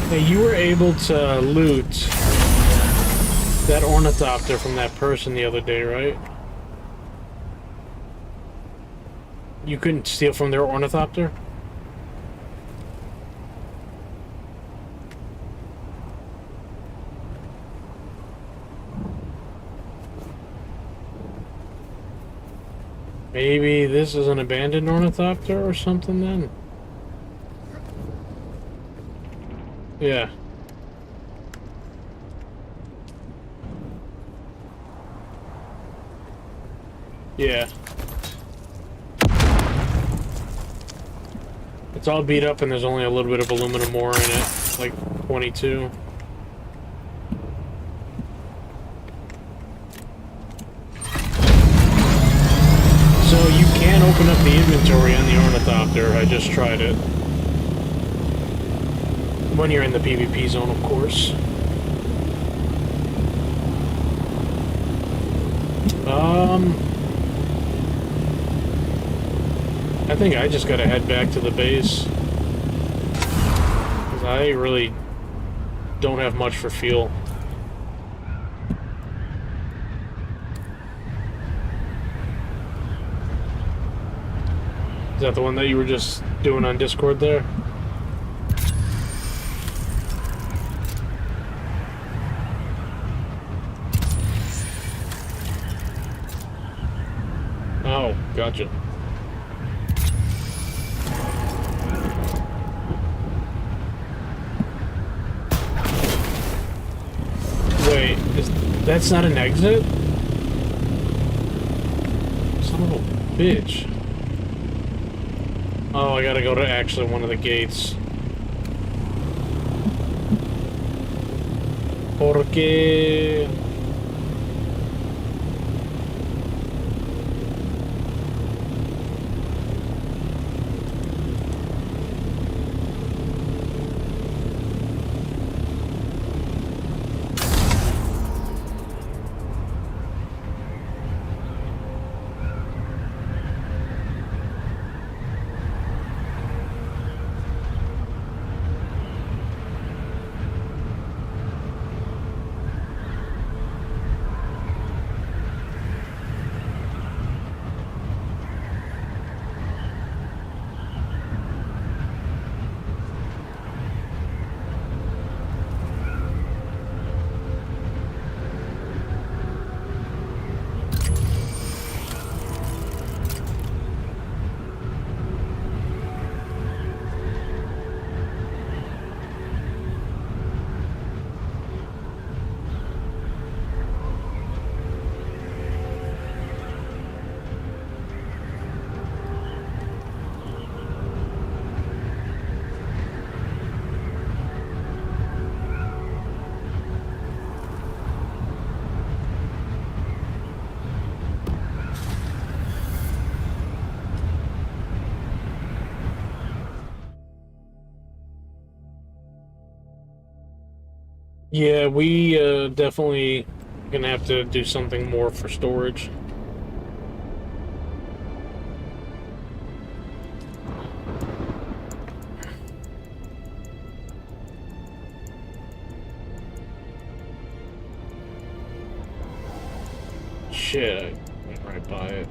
Hey, you were able to loot that ornithopter from that person the other day, right? You couldn't steal from their ornithopter? Maybe this is an abandoned ornithopter or something then? Yeah. Yeah. It's all beat up and there's only a little bit of aluminum ore in it, like 22. So you can open up the inventory on the Ornithopter. I just tried it. When you're in the PvP zone, of course. I think I just gotta head back to the base. Because I really don't have much for fuel. Is that the one that you were just doing on Discord there? Oh, gotcha. Wait, that's not an exit? Son of a bitch. Oh, I gotta go to actually one of the gates. Porque... Yeah, we definitely gonna have to do something more for storage. Shit, I went right by it.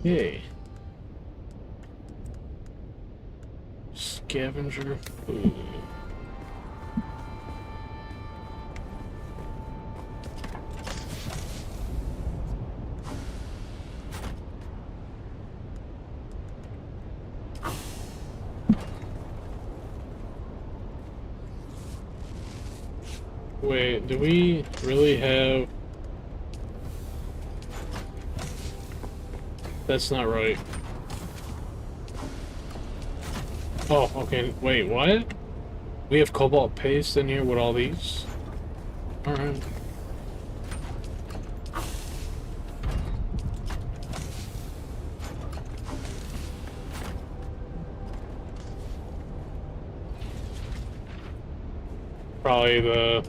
Okay. Scavenger food. Wait, do we really have... That's not right. Oh, okay. Wait, what? We have cobalt paste in here with all these? Alright. Probably the...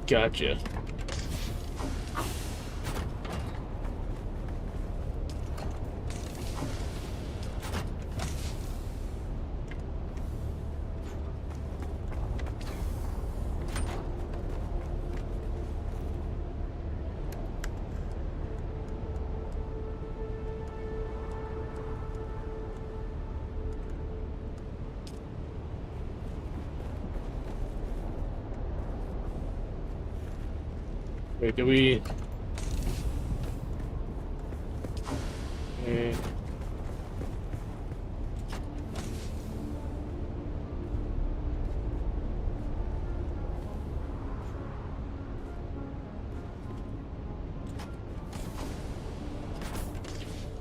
Gotcha. Wait, do we... Okay.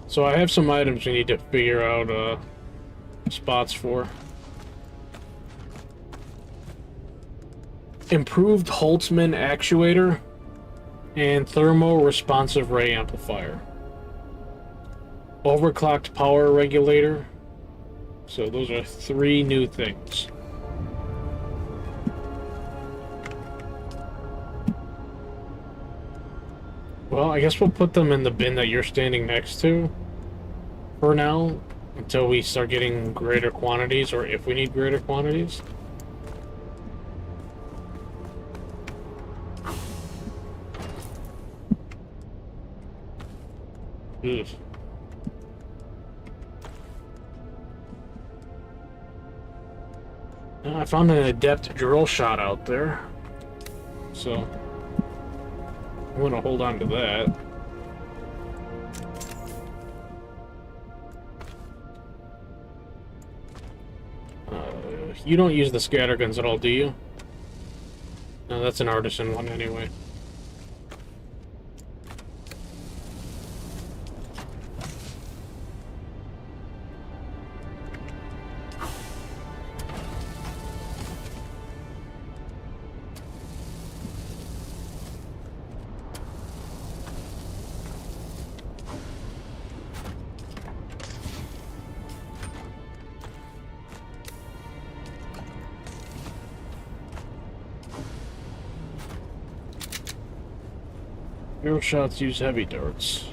So I have some items we need to figure out spots for. Improved Holtzman actuator and thermo responsive ray amplifier. Overclocked power regulator. So those are 3 new things. Well, I guess we'll put them in the bin that you're standing next to for now, until we start getting greater quantities, or if we need greater quantities. Ugh. I found an adept drill shot out there, so I'm gonna hold on to that. You don't use the scatter guns at all, do you? No, that's an artisan one anyway. Arrow shots use heavy darts.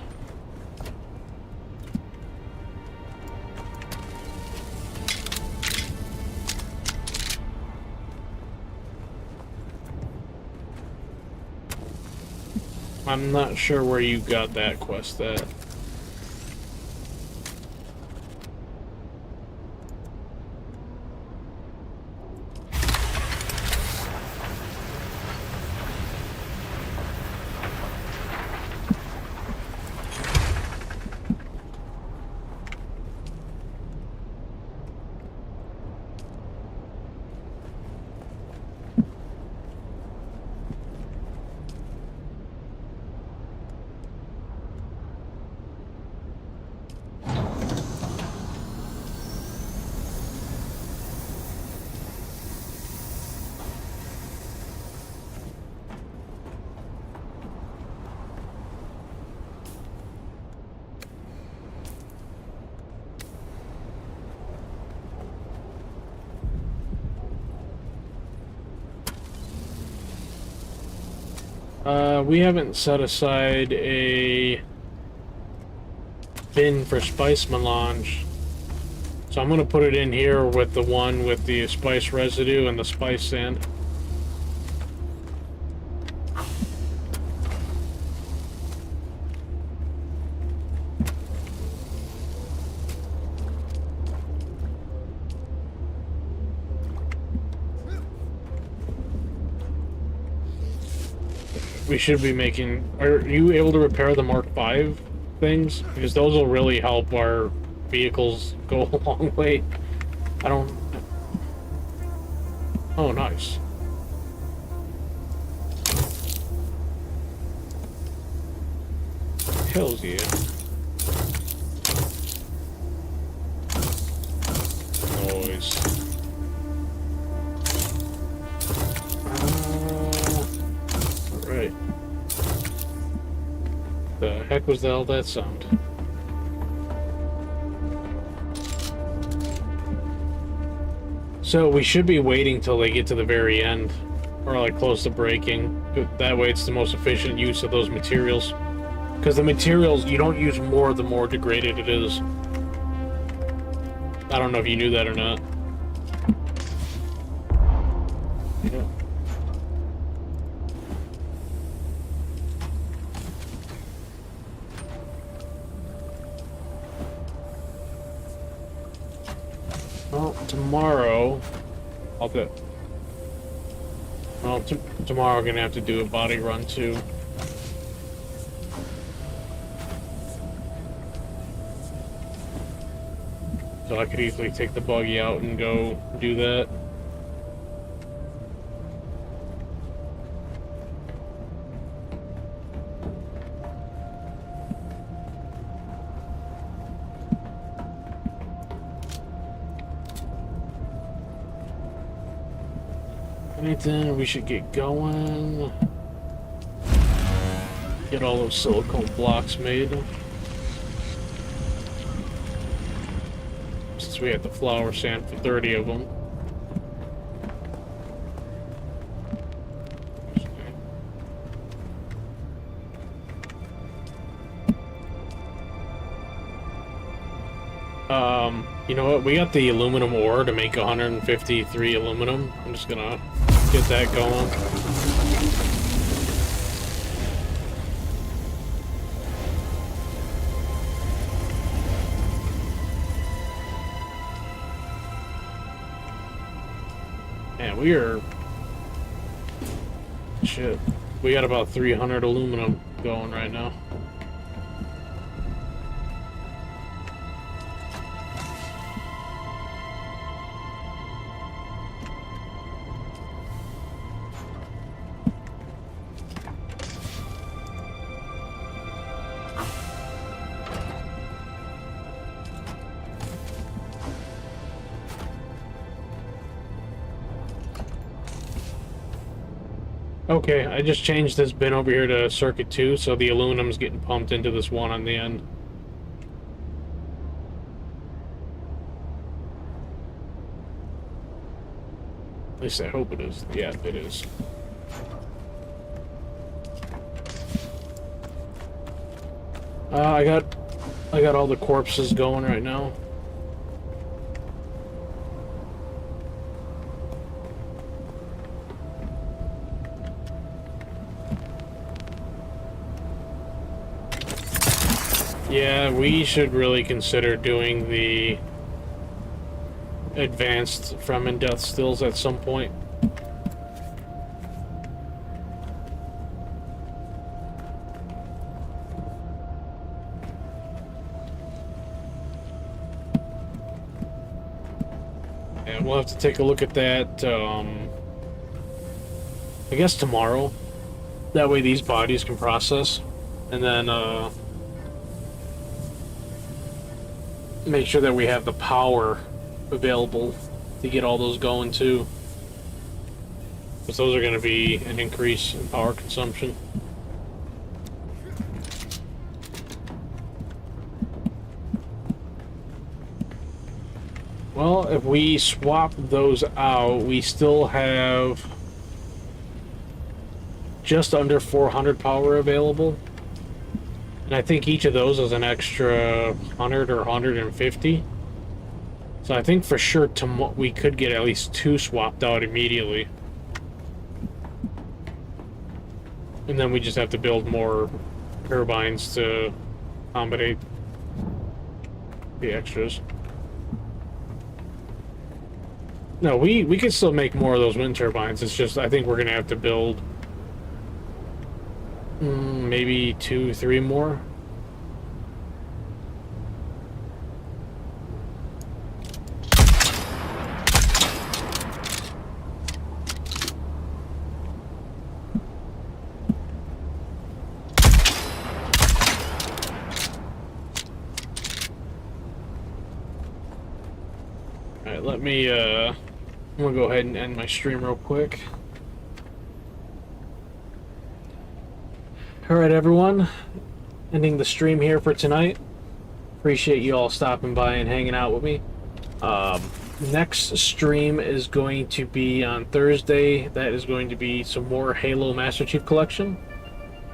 I'm not sure where you got that quest at. We haven't set aside a bin for spice melange, so I'm gonna put it in here with the one with the spice residue and the spice sand. We should be making... Are you able to repair the Mark V things? Because those will really help our vehicles go a long way. I don't... Oh, nice. Hells yeah. nice. Alright. The heck was all that sound? So we should be waiting till they get to the very end, or like close to breaking. That way it's the most efficient use of those materials. Because the materials, you don't use more the more degraded it is. I don't know if you knew that or not. Yeah. Well, tomorrow, I'll do. Well, tomorrow we're gonna have to do a body run too. So I could easily take the buggy out and go do that. Anything we should get going. Get all those silicone blocks made. Since we had the flower sand for 30 of them. You know what? We got the aluminum ore to make 153 aluminum. I'm just gonna get that going. Man, we are... Shit. We got about 300 aluminum going right now. Okay, I just changed this bin over here to circuit 2, so the aluminum's getting pumped into this one on the end. At least I hope it is. Yeah, it is. I got all the corpses going right now. Yeah, we should really consider doing the advanced from and death stills at some point. Yeah, we'll have to take a look at that, I guess tomorrow. That way these bodies can process. And then, make sure that we have the power available to get all those going too, because those are going to be an increase in power consumption. Well, if we swap those out, we still have just under 400 power available. And I think each of those is an extra 100 or 150. So I think for sure we could get at least 2 swapped out immediately. And then we just have to build more turbines to accommodate the extras. No, we could still make more of those wind turbines. It's just I think we're going to have to build maybe 2, 3 more. Alright, let me, I'm gonna go ahead and end my stream real quick. Alright, everyone. Ending the stream here for tonight. Appreciate you all stopping by and hanging out with me. Next stream is going to be on Thursday. That is going to be some more Halo Master Chief Collection.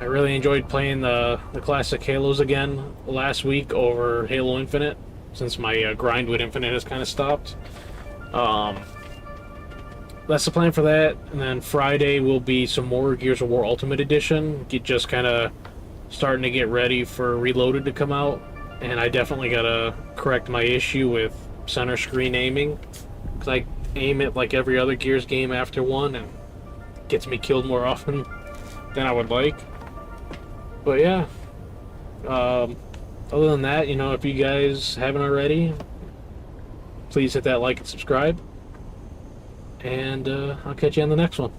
I really enjoyed playing the classic Halos again last week over Halo Infinite, since my grind with Infinite has kind of stopped. That's the plan for that. And then Friday will be some more Gears of War Ultimate Edition. Just kind of starting to get ready for Reloaded to come out. And I definitely gotta correct my issue with center screen aiming, because I aim it like every other Gears game after one, and it gets me killed more often than I would like. But yeah, other than that, you know, if you guys haven't already, please hit that like and subscribe, and I'll catch you on the next one.